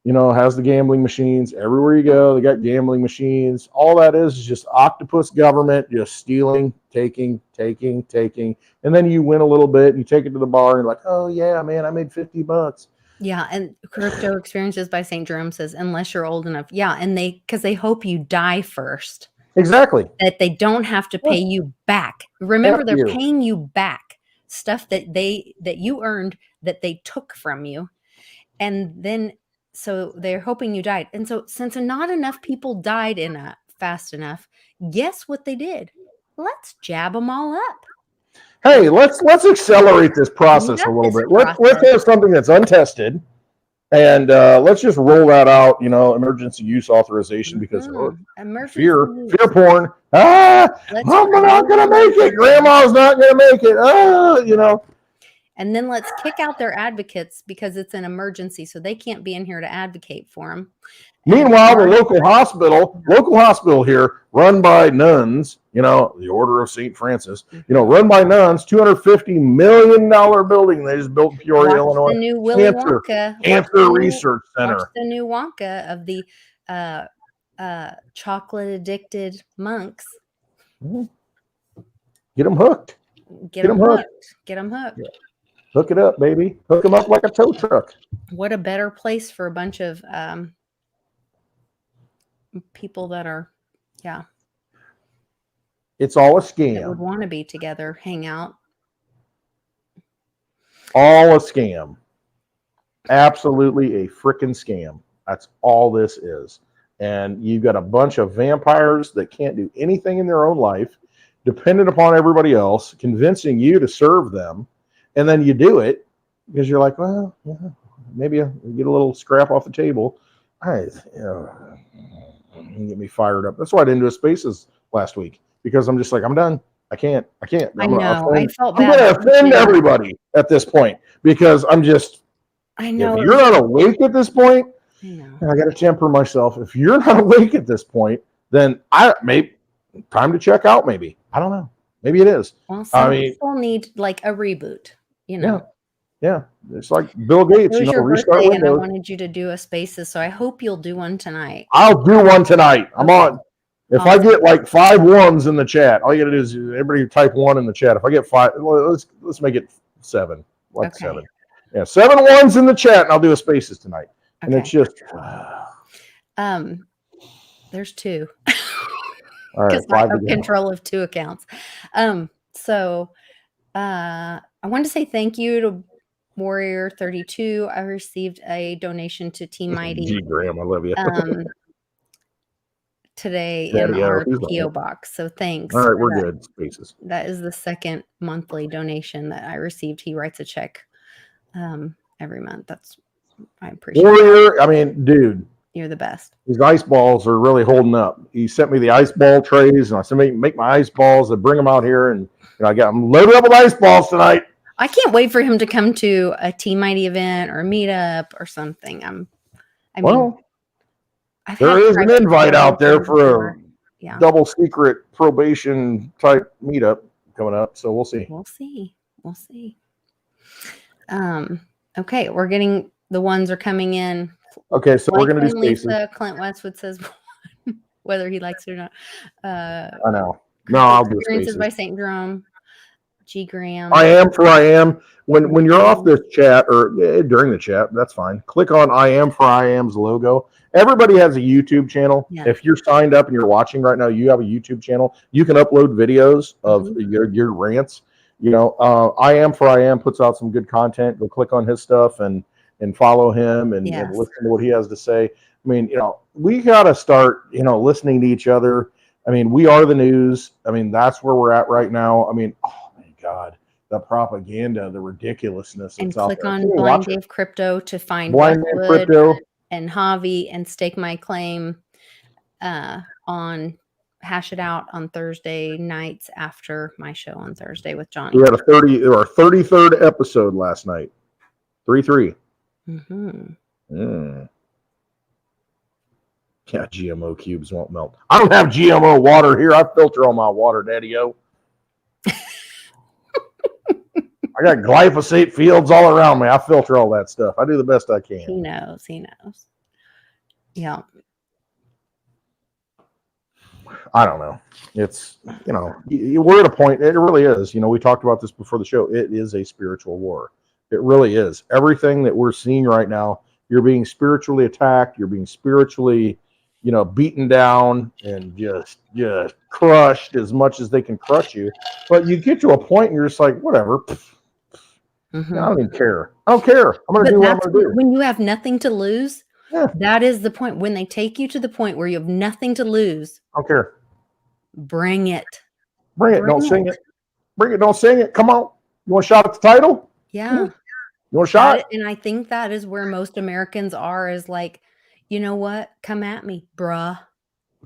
[SPEAKER 2] you know, has the gambling machines. Everywhere you go, they got gambling machines. All that is just octopus government just stealing, taking. And then you win a little bit, and you take it to the bar, and you're like, oh, yeah, man, I made $50.
[SPEAKER 1] Yeah, and Crypto Experiences by St. Jerome says, unless you're old enough. Yeah, and because they hope you die first,
[SPEAKER 2] Exactly.
[SPEAKER 1] that they don't have to pay you back. Remember, they're
[SPEAKER 2] you.
[SPEAKER 1] paying you back stuff that you earned that they took from you, and then so they're hoping you died. And so since not enough people died fast enough, guess what they did? Let's jab them all up.
[SPEAKER 2] Hey, let's accelerate this process a little bit. Let's have something that's untested, and let's just roll that out. You know, emergency use authorization because fear porn. I'm not gonna make it. Grandma's not gonna make it. You know.
[SPEAKER 1] And then let's kick out their advocates because it's an emergency, so they can't be in here to advocate for them.
[SPEAKER 2] Meanwhile, the local hospital here, run by nuns, you know, the Order of St. Francis, you know, run by nuns, $250 million building they just built in Peoria, Illinois.
[SPEAKER 1] The new Willy Wonka.
[SPEAKER 2] Cancer Research Center.
[SPEAKER 1] Watch the new Wonka of the chocolate-addicted monks.
[SPEAKER 2] Get them hooked.
[SPEAKER 1] Get them hooked. Get them hooked.
[SPEAKER 2] Yeah. Hook it up, baby. Hook them up like a tow truck.
[SPEAKER 1] What a better place for a bunch of people that are,
[SPEAKER 2] it's all a scam.
[SPEAKER 1] That would want to be together, hang out.
[SPEAKER 2] All a scam. Absolutely a freaking scam. That's all this is. And you've got a bunch of vampires that can't do anything in their own life, dependent upon everybody else, convincing you to serve them. And then you do it because you're like, well, yeah, maybe I'll get a little scrap off the table. You get me fired up. That's why I didn't do a Spaces last week, because I'm just like, I'm done. I can't. I know. I felt bad. I'm going to offend everybody at this point because I'm just.
[SPEAKER 1] I know.
[SPEAKER 2] If you're not awake at this point, I got to temper myself. If you're not awake at this point, then maybe time to check out. Maybe I don't know. Maybe it is.
[SPEAKER 1] Well, some people need like a reboot. You know.
[SPEAKER 2] Yeah. It's like Bill Gates.
[SPEAKER 1] It was your
[SPEAKER 2] restart
[SPEAKER 1] birthday,
[SPEAKER 2] Windows.
[SPEAKER 1] and I wanted you to do a Spaces, so I hope you'll do one tonight.
[SPEAKER 2] I'll do one tonight. I'm on. If I get like 5 1s in the chat, all you gotta do is everybody type 1 in the chat. If I get 5, let's make it 7. Like 7. Yeah, 7 1s in the chat, and I'll do a Spaces tonight. And it's just
[SPEAKER 1] there's 2.
[SPEAKER 2] All right, 5
[SPEAKER 1] I have control of 2 accounts. So I wanted to say thank you to Warrior 32. I received a donation to Team Mighty.
[SPEAKER 2] G Graham, I love you.
[SPEAKER 1] Today in our PO box. So thanks.
[SPEAKER 2] All right, we're good. Spaces.
[SPEAKER 1] That is the second monthly donation that I received. He writes a check every month. I appreciate
[SPEAKER 2] Warrior, I mean, dude.
[SPEAKER 1] You're the best.
[SPEAKER 2] These ice balls are really holding up. He sent me the ice ball trays, and I said, make my ice balls and bring them out here. And I got them loaded up with ice balls tonight.
[SPEAKER 1] I can't wait for him to come to a Team Mighty event or a meetup or something.
[SPEAKER 2] There is an invite out there for a double secret probation type meetup coming up. So we'll see.
[SPEAKER 1] We'll see. Okay. The ones are coming in.
[SPEAKER 2] Okay. So we're going to do Spaces.
[SPEAKER 1] Clint Westwood says whether he likes it or not.
[SPEAKER 2] I know. No,
[SPEAKER 1] Critical
[SPEAKER 2] I'll do
[SPEAKER 1] Experiences
[SPEAKER 2] spaces.
[SPEAKER 1] by St. Jerome, G. Graham.
[SPEAKER 2] I am for I am. When you're off
[SPEAKER 1] Mhm.
[SPEAKER 2] this chat or during the chat, that's fine. Click on I am for I am's logo. Everybody has a YouTube channel.
[SPEAKER 1] Yeah.
[SPEAKER 2] If you're signed up and you're watching right now, you have a YouTube channel. You can upload videos of
[SPEAKER 1] Mhm.
[SPEAKER 2] your rants. I am for I am puts out some good content. Go click on his stuff and follow him and
[SPEAKER 1] Yes.
[SPEAKER 2] listen to what he has to say. I mean, we got to start, listening to each other. I mean, we are the news. I mean, that's where we're at right now. I mean, oh my God, the propaganda, the ridiculousness
[SPEAKER 1] And
[SPEAKER 2] that's out
[SPEAKER 1] click
[SPEAKER 2] there. I
[SPEAKER 1] on
[SPEAKER 2] can't even
[SPEAKER 1] Blind
[SPEAKER 2] watch it.
[SPEAKER 1] Dave Crypto to find
[SPEAKER 2] Blind Man
[SPEAKER 1] Westwood
[SPEAKER 2] Crypto.
[SPEAKER 1] and Javi and Stake My Claim on Hash It Out on Thursday nights after my show on Thursday with Johnny.
[SPEAKER 2] We had our 33rd episode last night. 33.
[SPEAKER 1] Mm-hmm.
[SPEAKER 2] Yeah, GMO cubes won't melt. I don't have GMO water here. I filter all my water, Daddy-O. I got glyphosate fields all around me. I filter all that stuff. I do the best I can.
[SPEAKER 1] He knows. Yeah.
[SPEAKER 2] I don't know. It's, we're at a point, it really is. We talked about this before the show. It is a spiritual war. It really is. Everything that we're seeing right now, you're being spiritually attacked. You're being spiritually, beaten down and just crushed as much as they can crush you. But you get to a point and you're just like, whatever.
[SPEAKER 1] Mm-hmm.
[SPEAKER 2] I don't even care. I don't care. I'm going to do what I'm going to do.
[SPEAKER 1] When you have nothing to lose,
[SPEAKER 2] Yeah.
[SPEAKER 1] that is the point. When they take you to the point where you have nothing to lose,
[SPEAKER 2] I don't care.
[SPEAKER 1] bring it.
[SPEAKER 2] Bring it. Don't sing it. Bring it. Don't sing it. Come on. You want a shot at the title?
[SPEAKER 1] Yeah.
[SPEAKER 2] You want a shot?
[SPEAKER 1] And I think that is where most Americans are, is like, you know what? Come at me, bruh.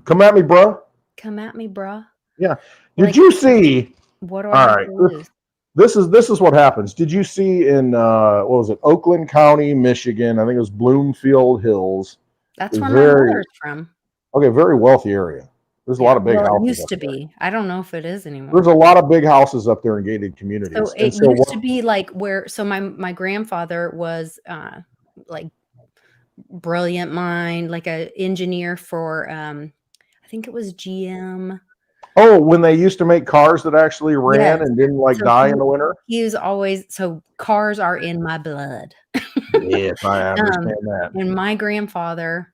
[SPEAKER 2] Come at me, bruh.
[SPEAKER 1] Come at me, bruh.
[SPEAKER 2] Yeah. Did you see?
[SPEAKER 1] What do I have to lose?
[SPEAKER 2] This is what happens. Did you see in what was it? Oakland County, Michigan? I think it was Bloomfield Hills.
[SPEAKER 1] That's where my mother's from.
[SPEAKER 2] Okay, very wealthy area. There's a lot of big houses.
[SPEAKER 1] It used to be. I don't know if it is anymore.
[SPEAKER 2] There's a lot of big houses up there in gated communities.
[SPEAKER 1] So it used to be like where. So my grandfather was like brilliant mind, like an engineer for I think it was GM.
[SPEAKER 2] Oh, when they used to make cars that actually ran and didn't die in the winter?
[SPEAKER 1] He was always, so cars are in my blood.
[SPEAKER 2] Yes, I understand that.
[SPEAKER 1] And my grandfather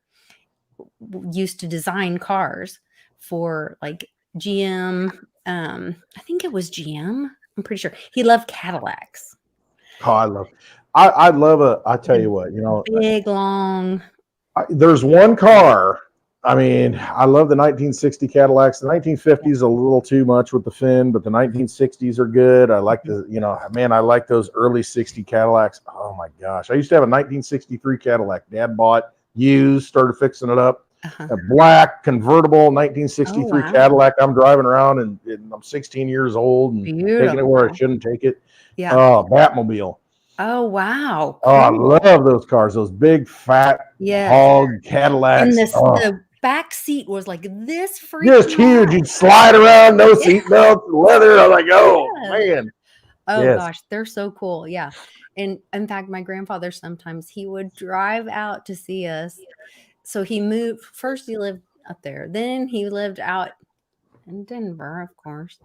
[SPEAKER 1] used to design cars for like GM. I think it was GM. I'm pretty sure. He loved Cadillacs.
[SPEAKER 2] Oh, I love I tell you what,
[SPEAKER 1] big, long.
[SPEAKER 2] There's one car. I mean, I love the 1960 Cadillacs. The 1950s a little too much with the fin, but the 1960s are good. I like I like those early 60 Cadillacs. Oh my gosh. I used to have a 1963 Cadillac. Dad bought used, started fixing it up. A black convertible 1963 Cadillac. I'm driving around and I'm 16 years old and taking it where I shouldn't take it.
[SPEAKER 1] Yeah.
[SPEAKER 2] Oh, Batmobile.
[SPEAKER 1] Oh, wow.
[SPEAKER 2] Cool. Oh, I love those cars. Those big, fat, hog Cadillacs.
[SPEAKER 1] And the back seat was like this freaking
[SPEAKER 2] just huge. You'd slide around, no seatbelt, leather. I'm like, oh, man.
[SPEAKER 1] Oh, gosh. They're so cool. Yeah. And in fact, my grandfather, sometimes he would drive out to see us. So he moved. First, he lived up there. Then he lived out in Denver, of course.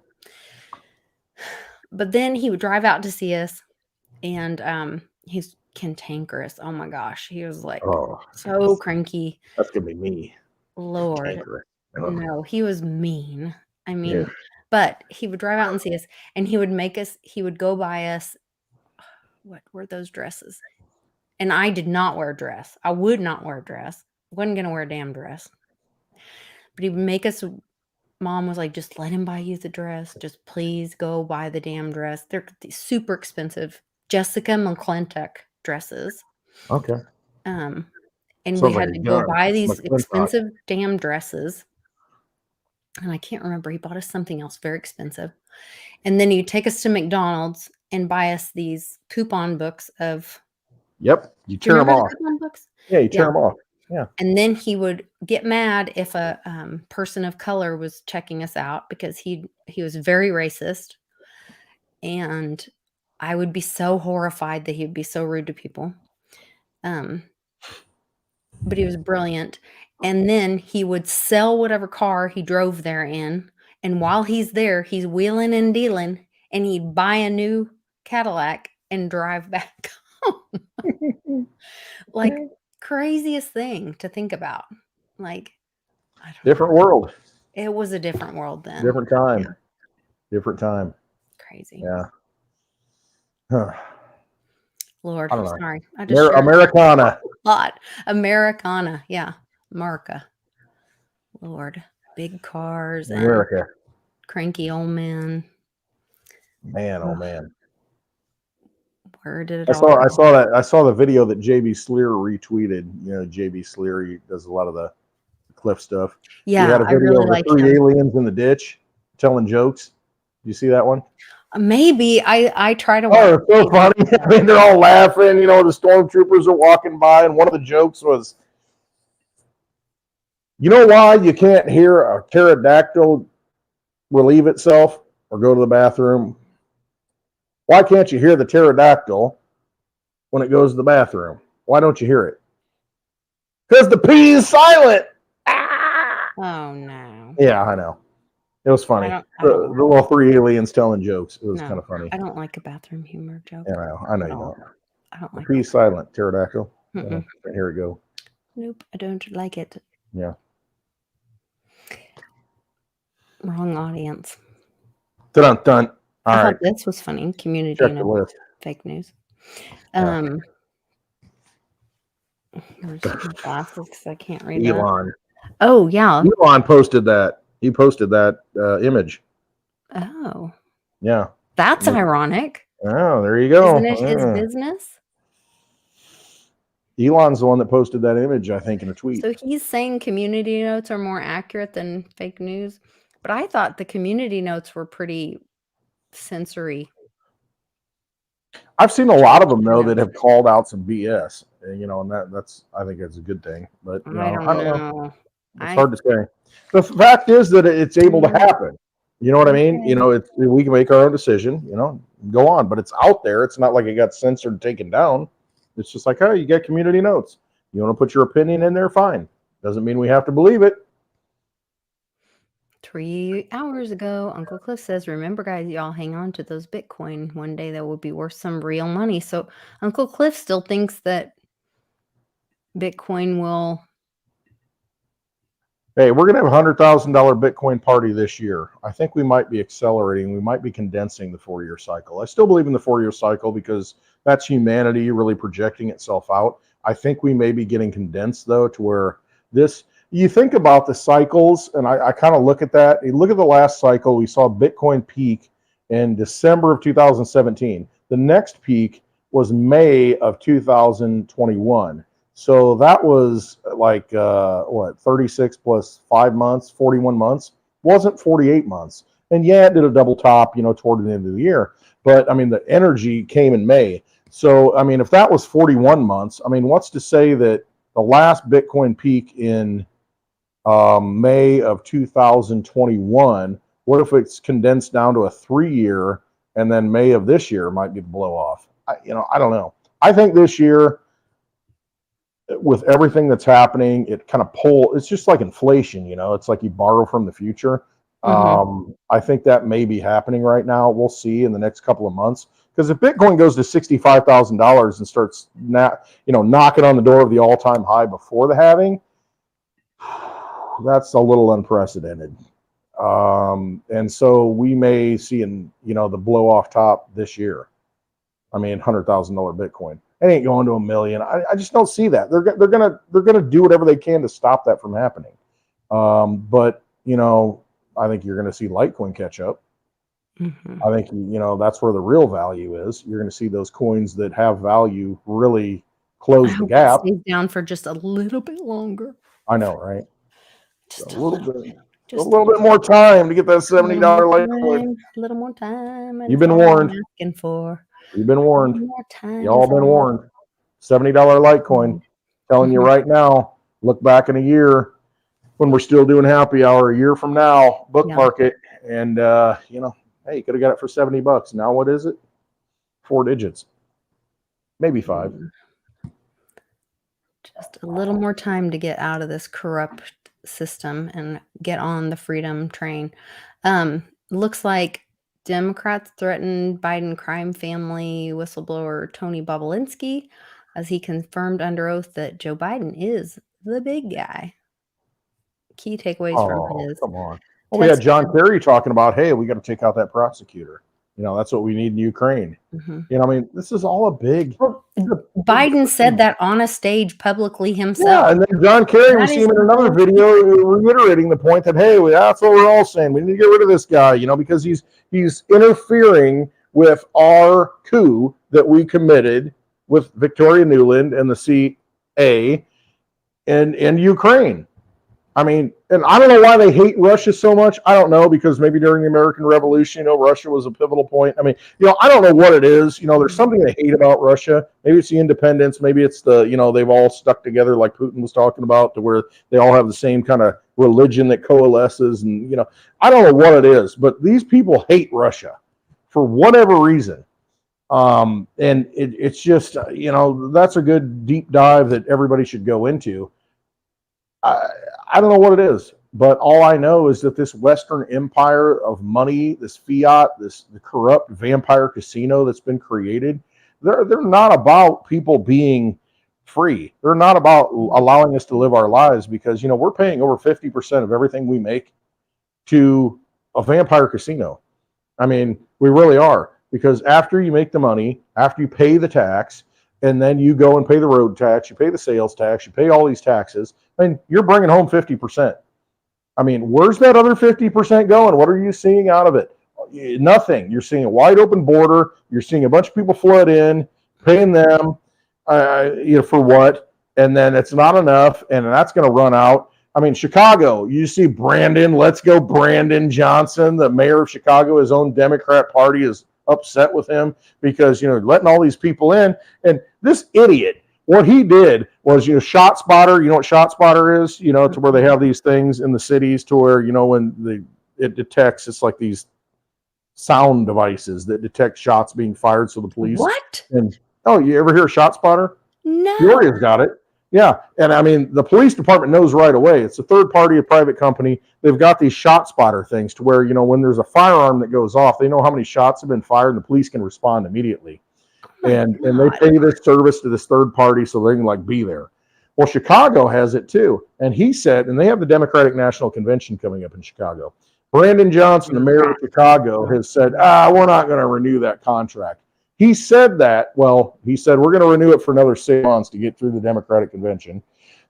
[SPEAKER 1] But then he would drive out to see us. And he's cantankerous. Oh my gosh. He was like so cranky.
[SPEAKER 2] That's gonna be me.
[SPEAKER 1] Lord. No, he was mean. I mean, but he would drive out and see us, and he would go buy us, what were those dresses? And I did not wear a dress. I would not wear a dress. Wasn't gonna wear a damn dress. But he would make us. Mom was like, just let him buy you the dress. Just please go buy the damn dress. They're super expensive. Jessica McClintock dresses.
[SPEAKER 2] Okay.
[SPEAKER 1] And we had to go buy these expensive damn dresses. And I can't remember. He bought us something else very expensive. And then he'd take us to McDonald's and buy us these coupon books of.
[SPEAKER 2] Yep. You tear them off.
[SPEAKER 1] Coupon books?
[SPEAKER 2] Yeah, you tear them off. Yeah.
[SPEAKER 1] And then he would get mad if a person of color was checking us out, because he was very racist. And I would be so horrified that he would be so rude to people. But he was brilliant. and then he would sell whatever car he drove there in, and while he's there, he's wheeling and dealing, and he'd buy a new Cadillac and drive back home. Like, craziest thing to think about. Like, I don't know.
[SPEAKER 2] Different world,
[SPEAKER 1] It was a different world then.
[SPEAKER 2] different time, different time.
[SPEAKER 1] Crazy.
[SPEAKER 2] Yeah. Huh.
[SPEAKER 1] Lord,
[SPEAKER 2] I don't know.
[SPEAKER 1] sorry. I just shared
[SPEAKER 2] Americana.
[SPEAKER 1] a lot. Americana. Yeah. America. Lord. Big cars and
[SPEAKER 2] America.
[SPEAKER 1] cranky old men.
[SPEAKER 2] Man, oh
[SPEAKER 1] Ugh,
[SPEAKER 2] man.
[SPEAKER 1] where did it
[SPEAKER 2] I
[SPEAKER 1] all go?
[SPEAKER 2] saw that. I saw the video that JB Sleer retweeted. You know, JB Sleer, he does a lot of the Cliff stuff. He
[SPEAKER 1] Yeah,
[SPEAKER 2] had a
[SPEAKER 1] I
[SPEAKER 2] video
[SPEAKER 1] really
[SPEAKER 2] of the
[SPEAKER 1] like
[SPEAKER 2] 3
[SPEAKER 1] him.
[SPEAKER 2] aliens in the ditch telling jokes. You see that one?
[SPEAKER 1] Maybe I try to watch.
[SPEAKER 2] Oh, it's so funny. I mean, they're all laughing. You know, the stormtroopers are walking by, and one of the jokes was, you know why you can't hear a pterodactyl relieve itself or go to the bathroom? Why can't you hear the pterodactyl when it goes to the bathroom? Why don't you hear it? Because the P is silent. Ah!
[SPEAKER 1] Oh no.
[SPEAKER 2] Yeah, I know. It was funny.
[SPEAKER 1] I
[SPEAKER 2] The
[SPEAKER 1] don't
[SPEAKER 2] little 3 aliens telling jokes. It was
[SPEAKER 1] no.
[SPEAKER 2] kind of funny.
[SPEAKER 1] I don't like a bathroom humor joke.
[SPEAKER 2] Yeah, I know
[SPEAKER 1] at
[SPEAKER 2] you
[SPEAKER 1] all.
[SPEAKER 2] don't.
[SPEAKER 1] I don't
[SPEAKER 2] The
[SPEAKER 1] like
[SPEAKER 2] P is silent. Pterodactyl.
[SPEAKER 1] it.
[SPEAKER 2] Yeah, here we go.
[SPEAKER 1] Nope, I don't like it.
[SPEAKER 2] Yeah.
[SPEAKER 1] Wrong audience.
[SPEAKER 2] Dun dun.
[SPEAKER 1] I
[SPEAKER 2] All
[SPEAKER 1] thought
[SPEAKER 2] right.
[SPEAKER 1] this was funny. Community,
[SPEAKER 2] Check the list.
[SPEAKER 1] fake news.
[SPEAKER 2] Yeah.
[SPEAKER 1] Where's my glasses because I can't read that.
[SPEAKER 2] Elon.
[SPEAKER 1] Oh yeah.
[SPEAKER 2] Elon posted that. He posted that image.
[SPEAKER 1] Oh,
[SPEAKER 2] Yeah.
[SPEAKER 1] that's
[SPEAKER 2] Yeah.
[SPEAKER 1] ironic.
[SPEAKER 2] Oh, there you go.
[SPEAKER 1] Isn't it his business?
[SPEAKER 2] Elon's the one that posted that image, I think, in a tweet.
[SPEAKER 1] So he's saying community notes are more accurate than fake news, but I thought the community notes were pretty sensory.
[SPEAKER 2] I've seen a lot of them though that have called out some BS. You know, and that's I think that's a good thing. But you know,
[SPEAKER 1] I don't know.
[SPEAKER 2] It's hard to say. The fact is that it's able to happen. You know what I mean? You know, we can make our own decision. You know, go on, but it's out there. It's not like it got censored, taken down. It's just like, oh, you get community notes. You want to put your opinion in there, fine. Doesn't mean we have to believe it.
[SPEAKER 1] 3 hours ago, Uncle Cliff says, remember, guys, y'all hang on to those Bitcoin. One day that will be worth some real money. So Uncle Cliff still thinks that Bitcoin will.
[SPEAKER 2] Hey, we're going to have a $100,000 Bitcoin party this year. I think we might be accelerating. We might be condensing the 4-year cycle. I still believe in the 4-year cycle because that's humanity really projecting itself out. I think we may be getting condensed, though, to where this, you think about the cycles, and I kind of look at that. You look at the last cycle, we saw Bitcoin peak in December of 2017. The next peak was May of 2021. So that was like, 36 plus 5 months, 41 months, wasn't 48 months. And yeah, it did a double top, you know, toward the end of the year. But I mean, the energy came in May. So, I mean, if that was 41 months, I mean, what's to say that the last Bitcoin peak in May of 2021, what if it's condensed down to a 3-year and then May of this year might be the blow off? I don't know. I think this year, with everything that's happening, it kind of it's just like inflation, you know, it's like you borrow from the future. I think that may be happening right now. We'll see in the next couple of months. Because if Bitcoin goes to $65,000 and starts knocking on the door of the all-time high before the halving, that's a little unprecedented. And so we may see the blow off top this year. I mean, $100,000 Bitcoin. It ain't going to $1 million. I just don't see that. They're gonna do whatever they can to stop that from happening. But I think you're gonna see Litecoin catch up. I think that's where the real value is. You're gonna see those coins that have value really close the gap.
[SPEAKER 1] It stays down for just a little bit longer.
[SPEAKER 2] I know, right?
[SPEAKER 1] Just
[SPEAKER 2] a little bit more time to get that $70 Litecoin.
[SPEAKER 1] A little more time.
[SPEAKER 2] You've been warned.
[SPEAKER 1] Asking for.
[SPEAKER 2] You've been warned.
[SPEAKER 1] More time.
[SPEAKER 2] Y'all been warned. $70 Litecoin. Telling you right now, look back in a year when we're still doing happy hour a year from now, bookmark it. And, hey, you could have got it for $70. Now what is it? 4 digits. Maybe 5.
[SPEAKER 1] Just a little more time to get out of this corrupt system and get on the freedom train. Looks like Democrats threatened Biden crime family whistleblower Tony Bobulinski as he confirmed under oath that Joe Biden is the big guy. Key takeaways from
[SPEAKER 2] Oh,
[SPEAKER 1] his
[SPEAKER 2] come on. Well, we had John Kerry talking about, hey, we got to take out that prosecutor. That's what we need in Ukraine.
[SPEAKER 1] Mhm.
[SPEAKER 2] I mean, this is all a big.
[SPEAKER 1] Well, Biden said that on a stage publicly himself.
[SPEAKER 2] Yeah, and then John Kerry, we
[SPEAKER 1] That
[SPEAKER 2] see
[SPEAKER 1] is
[SPEAKER 2] him in
[SPEAKER 1] the
[SPEAKER 2] another
[SPEAKER 1] whole
[SPEAKER 2] video reiterating the point that, hey, that's what we're all saying. We need to get rid of this guy, because he's interfering with our coup that we committed with Victoria Nuland and the CA in Ukraine. I mean, and I don't know why they hate Russia so much. I don't know, because maybe during the American Revolution, Russia was a pivotal point. I mean, I don't know what it is. There's something they hate about Russia. Maybe it's the independence. Maybe it's the, they've all stuck together like Putin was talking about, to where they all have the same kind of religion that coalesces. And, I don't know what it is, but these people hate Russia for whatever reason. And it's just, that's a good deep dive that everybody should go into. I don't know what it is, but all I know is that this Western empire of money, this fiat, the corrupt vampire casino that's been created, they're not about people being free. They're not about allowing us to live our lives, because we're paying over 50% of everything we make to a vampire casino. I mean, we really are, because after you make the money, after you pay the tax, and then you go and pay the road tax, you pay the sales tax, you pay all these taxes, and you're bringing home 50%. I mean, where's that other 50% going? What are you seeing out of it? Nothing. You're seeing a wide open border. You're seeing a bunch of people flood in, paying them, for what? And then it's not enough, and that's going to run out. I mean, Chicago, you see let's go Brandon Johnson, the mayor of Chicago, his own Democrat party is upset with him because, letting all these people in. And this idiot, what he did was, Shot Spotter, what Shot Spotter is, to where they have these things in the cities to where, when it detects, it's like these sound devices that detect shots being fired. So the police.
[SPEAKER 1] What?
[SPEAKER 2] And, oh, you ever hear of Shot Spotter?
[SPEAKER 1] No.
[SPEAKER 2] Peoria's got it. Yeah. And I mean, the police department knows right away. It's a third party, a private company. They've got these Shot Spotter things to where, when there's a firearm that goes off, they know how many shots have been fired, and the police can respond immediately. And they pay this service to this third party so they can be there. Well, Chicago has it too. And he said, and they have the Democratic National Convention coming up in Chicago. Brandon Johnson, the mayor of Chicago, has said, we're not going to renew that contract. He said that, he said, we're going to renew it for another 6 months to get through the Democratic Convention.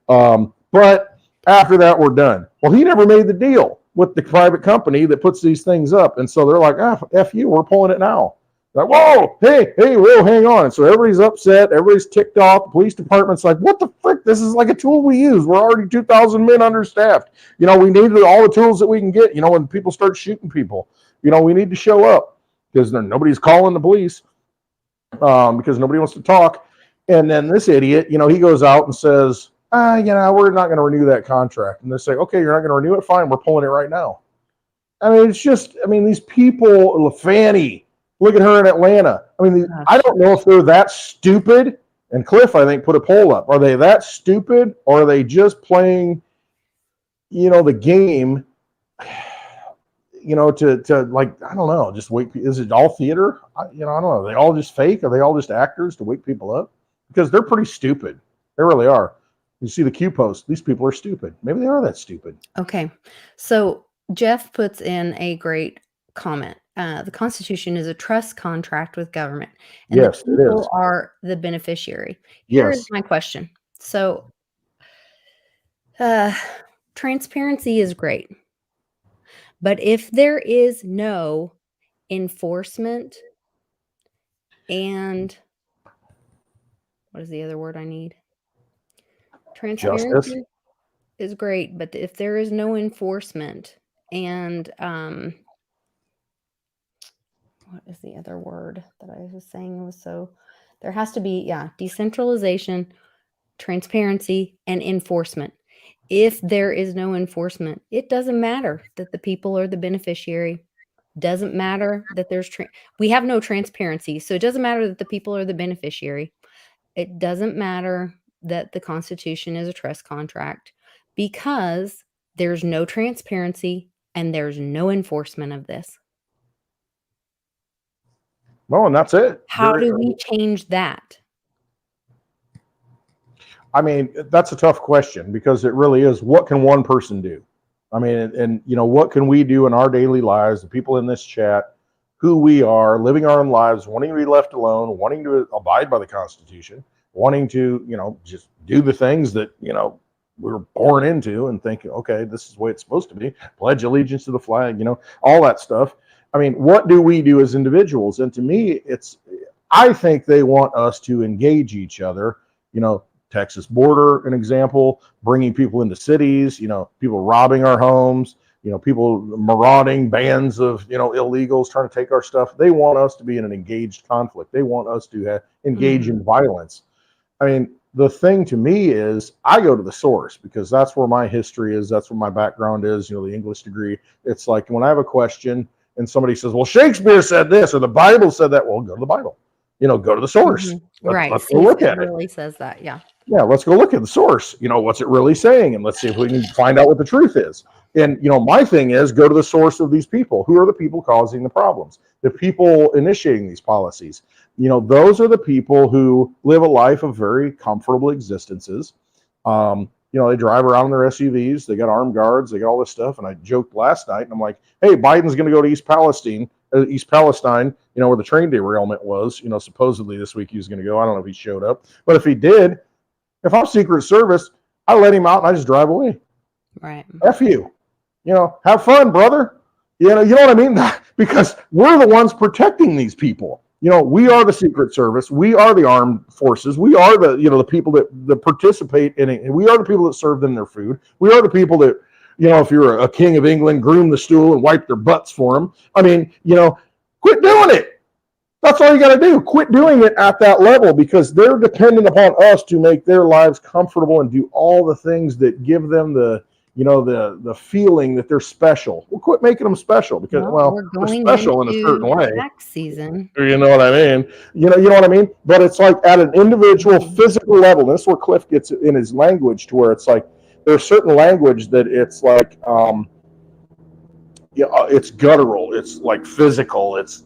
[SPEAKER 2] But after that, we're done. Well, he never made the deal with the private company that puts these things up. And so they're like, F you, we're pulling it now. Like, whoa, hey, whoa, hang on. And so everybody's upset. Everybody's ticked off. The police department's like, what the frick? This is like a tool we use. We're already 2,000 men understaffed. We need all the tools that we can get. When people start shooting people, we need to show up, because nobody's calling the police because nobody wants to talk. And then this idiot, he goes out and says, we're not going to renew that contract. And they say, okay, you're not going to renew it? Fine, we're pulling it right now. I mean, it's just, these people, Fanny, look at her in Atlanta. I mean, I don't know if they're that stupid. And Cliff, I think, put a poll up. Are they that stupid, or are they just playing, the game, to I don't know, just wake? Is it all theater? I don't know. Are they all just fake? Are they all just actors to wake people up? Because they're pretty stupid. They really are. You see the Q post. These people are stupid. Maybe they are that stupid.
[SPEAKER 1] Okay. So Jeff puts in a great comment. The Constitution is a trust contract with government, and
[SPEAKER 2] yes,
[SPEAKER 1] the people are the beneficiary. Here is my question. So, transparency is great, but if there is no enforcement, and what is the other word I need? Transparency
[SPEAKER 2] Justice
[SPEAKER 1] is great, but if there is no enforcement, and what is the other word that I was saying was there has to be, decentralization, transparency, and enforcement. If there is no enforcement, it doesn't matter that the people are the beneficiary. Doesn't matter that we have no transparency. So it doesn't matter that the people are the beneficiary. It doesn't matter that the Constitution is a trust contract because there's no transparency and there's no enforcement of this.
[SPEAKER 2] Well, and that's it.
[SPEAKER 1] How do we change that?
[SPEAKER 2] I mean, that's a tough question because it really is. What can one person do? I mean, and what can we do in our daily lives? The people in this chat, who we are, living our own lives, wanting to be left alone, wanting to abide by the Constitution, wanting to, just do the things that we were born into, and think, okay, this is the way it's supposed to be. Pledge allegiance to the flag, all that stuff. I mean, what do we do as individuals? And to me, I think they want us to engage each other. Texas border, an example, bringing people into cities, people robbing our homes, people marauding bands of, illegals trying to take our stuff. They want us to be in an engaged conflict. They want us to engage in violence. I mean, the thing to me is I go to the source because that's where my history is. That's where my background is, the English degree. It's like when I have a question and somebody says, well, Shakespeare said this or the Bible said that. Well, go to the Bible, go to the source.
[SPEAKER 1] Right.
[SPEAKER 2] Let's go look at it.
[SPEAKER 1] It really says that. Yeah.
[SPEAKER 2] Yeah, let's go look at the source. What's it really saying? And let's see if we can find out what the truth is. And, my thing is go to the source of these people. Who are the people causing the problems? The people initiating these policies. Those are the people who live a life of very comfortable existences. They drive around in their SUVs. They got armed guards. They got all this stuff. And I joked last night, and I'm like, hey, Biden's going to go to East Palestine, where the train derailment was. Supposedly this week he was going to go. I don't know if he showed up. But if he did, if I'm Secret Service, I let him out and I just drive away.
[SPEAKER 1] Right.
[SPEAKER 2] F you. Have fun, brother. You know what I mean? Because we're the ones protecting these people. We are the Secret Service. We are the armed forces. We are the people that participate in it. And we are the people that serve them their food. We are the people that, if you're a king of England, groom the stool and wipe their butts for them. I mean, quit doing it. That's all you got to do. Quit doing it at that level because they're dependent upon us to make their lives comfortable and do all the things that give them the feeling that they're special. Well, quit making them special because, they're special in a certain way.
[SPEAKER 1] Tax season.
[SPEAKER 2] You know what I mean? You know what I mean? But it's like at an individual physical level, and this is where Cliff gets in his language to where it's like there's certain language that it's like, it's guttural. It's like physical. It's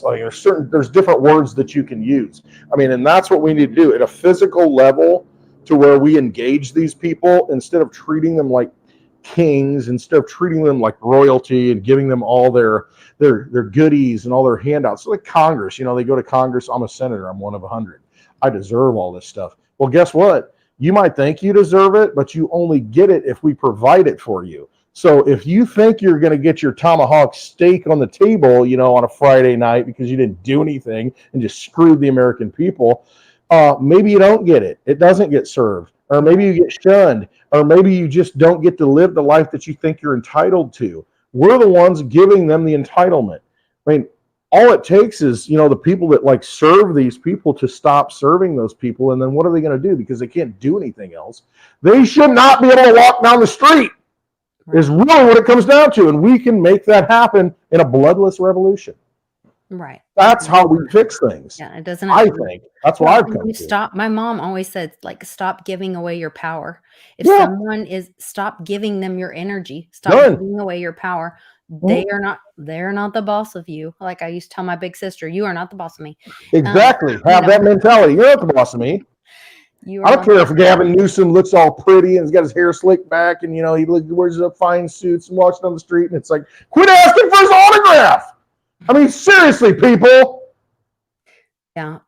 [SPEAKER 2] like there's different words that you can use. I mean, and that's what we need to do at a physical level to where we engage these people instead of treating them like kings, instead of treating them like royalty and giving them all their goodies and all their handouts. So like Congress, they go to Congress. I'm a senator. I'm one of 100. I deserve all this stuff. Well, guess what? You might think you deserve it, but you only get it if we provide it for you. So if you think you're going to get your tomahawk steak on the table, on a Friday night because you didn't do anything and just screwed the American people, maybe you don't get it. It doesn't get served. Or maybe you get shunned. Or maybe you just don't get to live the life that you think you're entitled to. We're the ones giving them the entitlement. I mean, all it takes is, the people that serve these people to stop serving those people. And then what are they going to do? Because they can't do anything else. They should not be able to walk down the street. Is really what it comes down to. And we can make that happen in a bloodless revolution.
[SPEAKER 1] Right.
[SPEAKER 2] That's how we fix things.
[SPEAKER 1] Yeah, it doesn't.
[SPEAKER 2] I think that's what I've come to.
[SPEAKER 1] Stop. My mom always said, stop giving away your power. If someone is, stop giving them your energy. Stop giving away your power. They're not the boss of you. Like I used to tell my big sister, you are not the boss of me.
[SPEAKER 2] Exactly. Have that mentality. You're not the boss of me. I don't care if Gavin Newsom looks all pretty and he's got his hair slicked back and, he wears up fine suits and walks down the street and it's like, quit asking for his autograph. I mean, seriously, people.
[SPEAKER 1] Yeah.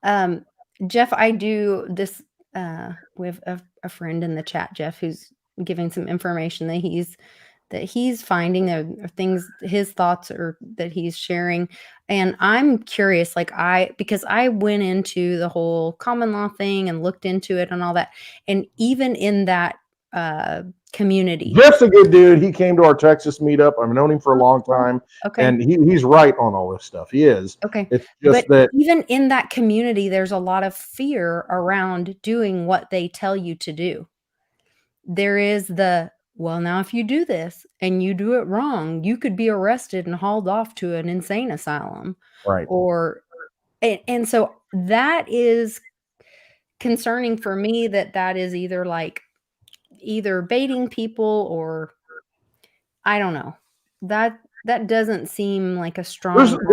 [SPEAKER 1] Jeff, I do this. We have a friend in the chat, Jeff, who's giving some information that he's finding things, his thoughts or that he's sharing. And I'm curious, because I went into the whole common law thing and looked into it and all that. And even in that community.
[SPEAKER 2] Jeff's a good dude. He came to our Texas meetup. I've known him for a long time.
[SPEAKER 1] Okay.
[SPEAKER 2] And he's right on all this stuff. He is.
[SPEAKER 1] Okay.
[SPEAKER 2] It's just that
[SPEAKER 1] even in that community, there's a lot of fear around doing what they tell you to do. There is well, now if you do this and you do it wrong, you could be arrested and hauled off to an insane asylum.
[SPEAKER 2] Right.
[SPEAKER 1] And so that is concerning for me that is either baiting people or I don't know. That doesn't seem like a strong argument.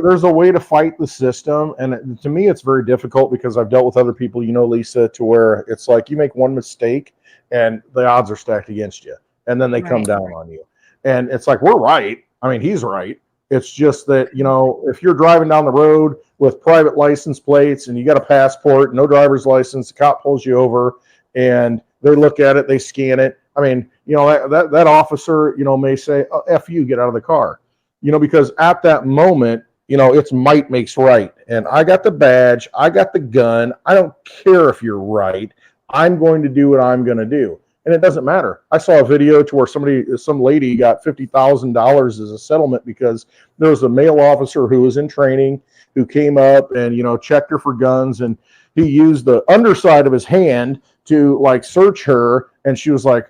[SPEAKER 2] There's a way to fight the system, and to me, it's very difficult because I've dealt with other people, Lisa, to where it's like you make one mistake, and the odds are stacked against you, and then they come
[SPEAKER 1] Right.
[SPEAKER 2] down on you, and it's like we're right. I mean, he's right. It's just that if you're driving down the road with private license plates and you got a passport, no driver's license, the cop pulls you over, and they look at it, they scan it. I mean, that officer, may say, oh, F you, get out of the car. Because at that moment, it's might makes right. And I got the badge, I got the gun. I don't care if you're right. I'm going to do what I'm going to do. And it doesn't matter. I saw a video to where some lady got $50,000 as a settlement because there was a male officer who was in training who came up and, checked her for guns. And he used the underside of his hand to search her. And she was like,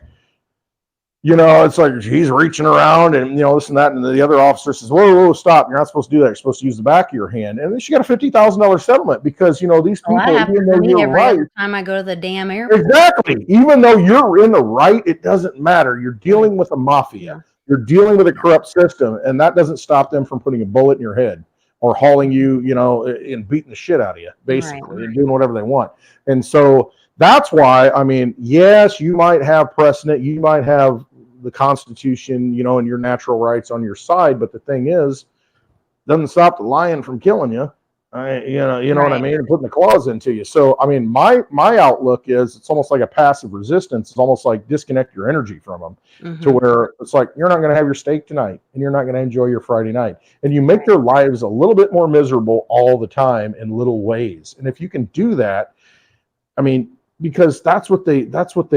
[SPEAKER 2] it's like he's reaching around and this and that, and the other officer says, "Whoa, stop! You're not supposed to do that. You're supposed to use the back of your hand." And then she got a $50,000 settlement because these people,
[SPEAKER 1] Well, that happens
[SPEAKER 2] even
[SPEAKER 1] to
[SPEAKER 2] though
[SPEAKER 1] me
[SPEAKER 2] you're
[SPEAKER 1] every
[SPEAKER 2] right,
[SPEAKER 1] other time I go to the damn airport.
[SPEAKER 2] exactly, even though you're in the right, it doesn't matter. You're dealing with a mafia. You're dealing with a corrupt system, and that doesn't stop them from putting a bullet in your head or hauling you, and beating the shit out of you, basically, and doing whatever they want. And so that's why, I mean, yes, you might have precedent, you might have the Constitution, and your natural rights on your side, but the thing is, doesn't stop the lion from killing you. What I mean, and putting the claws into you. So, I mean, my outlook is it's almost like a passive resistance. It's almost like disconnect your energy from them to where it's like you're not going to have your steak tonight, and you're not going to enjoy your Friday night, and you make their lives a little bit more miserable all the time in little ways. And if you can do that, I mean, because that's what they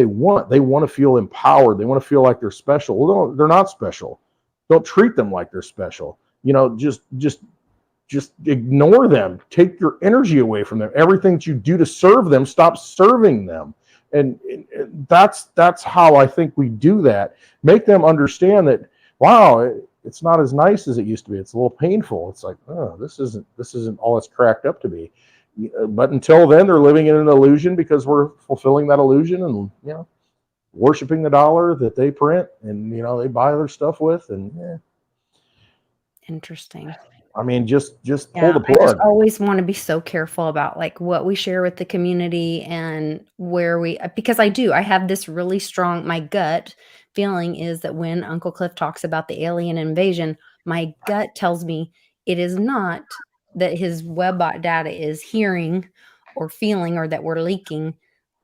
[SPEAKER 2] want. They want to feel empowered. They want to feel like they're special. Well, they're not special. Don't treat them like they're special. Just ignore them. Take your energy away from them. Everything that you do to serve them, stop serving them. And that's how I think we do that. Make them understand that, wow, it's not as nice as it used to be. It's a little painful. It's like, oh, this isn't all it's cracked up to be. But until then, they're living in an illusion because we're fulfilling that illusion and worshiping the dollar that they print and they buy their stuff with. And
[SPEAKER 1] Interesting.
[SPEAKER 2] I mean, just pull the plug.
[SPEAKER 1] I just always want to be so careful about what we share with the community and because I have this really strong, my gut feeling is that when Uncle Cliff talks about the alien invasion, my gut tells me it is not that his webbot data is hearing or feeling or that we're leaking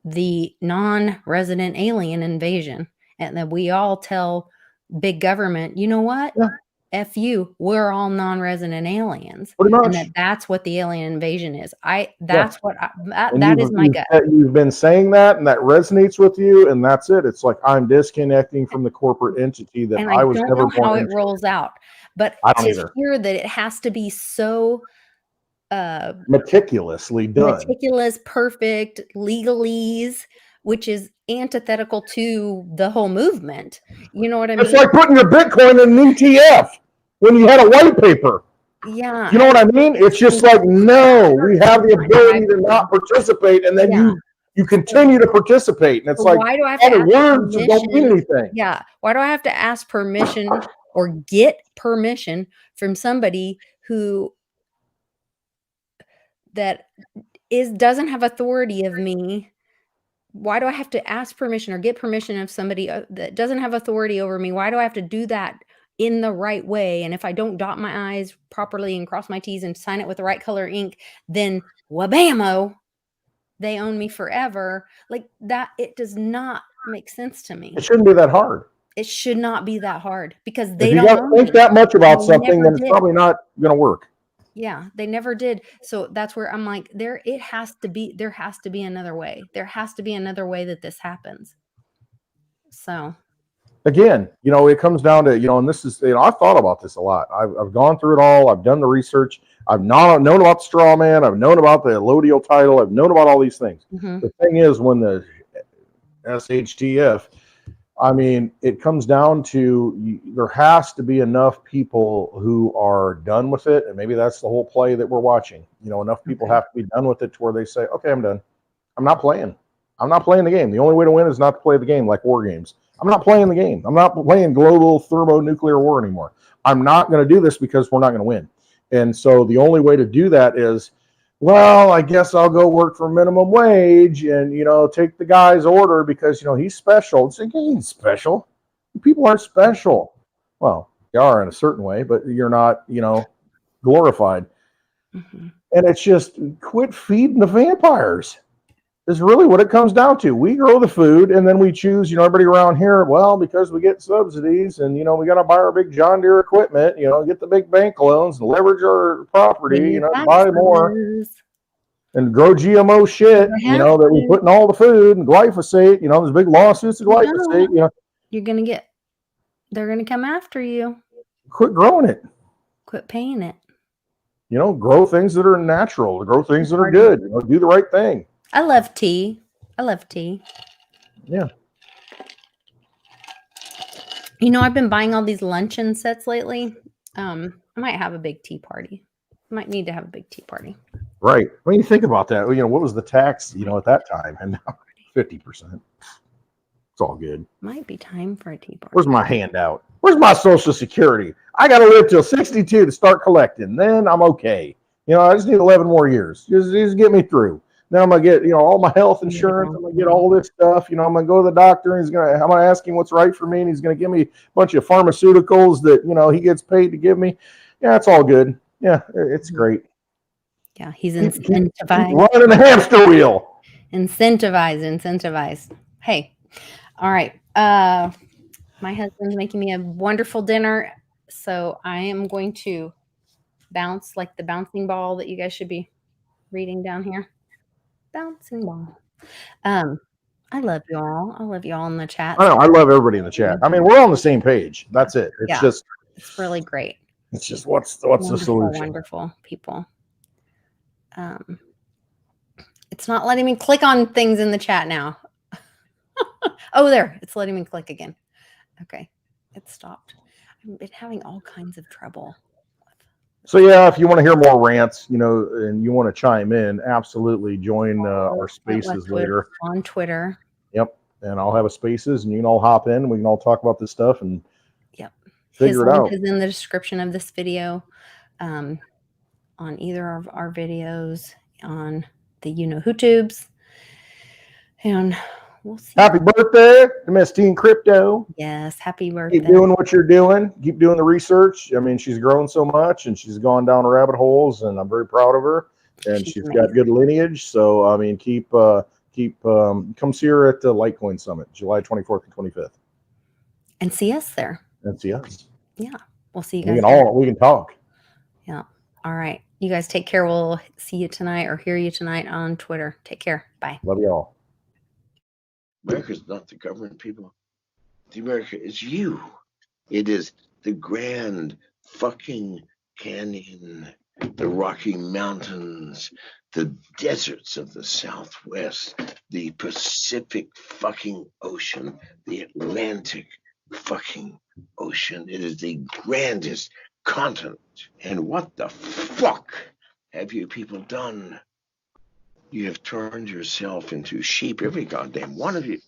[SPEAKER 1] the non-resident alien invasion, and that we all tell big government, you know what?
[SPEAKER 2] Yeah.
[SPEAKER 1] F you, we're all non-resident aliens.
[SPEAKER 2] Pretty much.
[SPEAKER 1] And that's what the alien invasion is. That is my gut.
[SPEAKER 2] You've been saying that, and that resonates with you, and that's it. It's like I'm disconnecting from the corporate entity that
[SPEAKER 1] And
[SPEAKER 2] I was
[SPEAKER 1] don't
[SPEAKER 2] never
[SPEAKER 1] know how
[SPEAKER 2] born
[SPEAKER 1] it
[SPEAKER 2] into.
[SPEAKER 1] rolls out. But
[SPEAKER 2] I don't
[SPEAKER 1] to
[SPEAKER 2] either.
[SPEAKER 1] hear that it has to be so
[SPEAKER 2] meticulously done,
[SPEAKER 1] meticulous, perfect, legalese, which is antithetical to the whole movement. You know what I mean?
[SPEAKER 2] It's like putting your Bitcoin in an ETF when you had a white paper.
[SPEAKER 1] Yeah.
[SPEAKER 2] You know what I mean? It's just like, no, we have the ability to not participate, and then you continue to participate, and it's like,
[SPEAKER 1] why do I have to
[SPEAKER 2] all the
[SPEAKER 1] ask
[SPEAKER 2] words don't mean
[SPEAKER 1] permission?
[SPEAKER 2] anything.
[SPEAKER 1] Yeah. Why do I have to ask permission or get permission from somebody who doesn't have authority of me? Why do I have to ask permission or get permission of somebody that doesn't have authority over me? Why do I have to do that in the right way? And if I don't dot my I's properly and cross my T's and sign it with the right color ink, then wabamo, they own me forever. Like that, it does not make sense to me.
[SPEAKER 2] It shouldn't be that hard.
[SPEAKER 1] It should not be that hard because they
[SPEAKER 2] if you
[SPEAKER 1] don't
[SPEAKER 2] got to think that much about something, then it's probably not going to work.
[SPEAKER 1] Yeah, they never did. So that's where I'm like, there has to be another way. There has to be another way that this happens. So
[SPEAKER 2] again, it comes down to, and this is, I've thought about this a lot. I've gone through it all. I've done the research. I've known about the straw man. I've known about the allodial title. I've known about all these things.
[SPEAKER 1] Mm-hmm.
[SPEAKER 2] The thing is, when the SHTF, I mean, it comes down to there has to be enough people who are done with it. And maybe that's the whole play that we're watching. Enough people have to be done with it to where they say, okay, I'm done. I'm not playing. I'm not playing the game. The only way to win is not to play the game like war games. I'm not playing the game. I'm not playing global thermonuclear war anymore. I'm not going to do this because we're not going to win. And so the only way to do that is, well, I guess I'll go work for minimum wage and, take the guy's order because, he's special. It's like, he ain't special. People aren't special. Well, you are in a certain way, but you're not, glorified.
[SPEAKER 1] Mhm.
[SPEAKER 2] And it's just quit feeding the vampires is really what it comes down to. We grow the food and then we choose, everybody around here, well, because we get subsidies and, we got to buy our big John Deere equipment, get the big bank loans and leverage our property,
[SPEAKER 1] Pay your
[SPEAKER 2] buy more
[SPEAKER 1] taxes.
[SPEAKER 2] and grow GMO shit,
[SPEAKER 1] You have
[SPEAKER 2] that we
[SPEAKER 1] to.
[SPEAKER 2] put in all the food and glyphosate, there's big lawsuits of glyphosate,
[SPEAKER 1] You're going to they're going to come after you.
[SPEAKER 2] quit growing it,
[SPEAKER 1] Quit paying it.
[SPEAKER 2] grow things that are natural, grow things that are good, do the right thing.
[SPEAKER 1] I love tea.
[SPEAKER 2] Yeah.
[SPEAKER 1] I've been buying all these luncheon sets lately. I might have a big tea party. Might need to have a big tea party.
[SPEAKER 2] Right. When you think about that, what was the tax, at that time? And now 50%. It's all good.
[SPEAKER 1] Might be time for a tea party.
[SPEAKER 2] Where's my handout? Where's my Social Security? I got to live till 62 to start collecting. Then I'm okay. I just need 11 more years. Just get me through. Then I'm going to get, all my health insurance. I'm going to get all this stuff. I'm going to go to the doctor and I'm going to ask him what's right for me. And he's going to give me a bunch of pharmaceuticals that, he gets paid to give me. Yeah, it's all good. Yeah, it's great.
[SPEAKER 1] Yeah, he's incentivized.
[SPEAKER 2] Running the hamster wheel.
[SPEAKER 1] Incentivize. Hey, all right. My husband's making me a wonderful dinner, so I am going to bounce like the bouncing ball that you guys should be reading down here. Bouncing ball. I love you all. I love you all in the chat.
[SPEAKER 2] I know. I love everybody in the chat. I mean, we're on the same page. That's it. It's
[SPEAKER 1] it's really great.
[SPEAKER 2] It's just what's the solution?
[SPEAKER 1] Wonderful people. It's not letting me click on things in the chat now. Oh, there. It's letting me click again. Okay. It stopped. I've been having all kinds of trouble.
[SPEAKER 2] So yeah, if you want to hear more rants, and you want to chime in, absolutely join our spaces later
[SPEAKER 1] on Twitter.
[SPEAKER 2] Yep, and I'll have a spaces, and you can all hop in. We can all talk about this stuff and figure it out.
[SPEAKER 1] His link is in the description of this video, on either of our videos on the YouTubes, and we'll see.
[SPEAKER 2] Happy birthday to Miss Teen Crypto.
[SPEAKER 1] Yes, happy birthday.
[SPEAKER 2] Keep doing what you're doing. Keep doing the research. I mean, she's grown so much and she's gone down rabbit holes, and I'm very proud of her. And she's got good lineage. So, I mean, come see her at the Litecoin Summit, July 24th and 25th.
[SPEAKER 1] And see us there.
[SPEAKER 2] And see us.
[SPEAKER 1] Yeah. We'll see you guys.
[SPEAKER 2] We can talk.
[SPEAKER 1] Yeah. All right. You guys take care. We'll see you tonight or hear you tonight on Twitter. Take care. Bye.
[SPEAKER 2] Love you all.
[SPEAKER 6] America's not the government, people. The America is you. It is the Grand fucking Canyon, the Rocky Mountains, the deserts of the Southwest, the Pacific fucking Ocean, the Atlantic fucking Ocean. It is the grandest continent. And what the fuck have you people done? You have turned yourself into sheep, every goddamn one of you.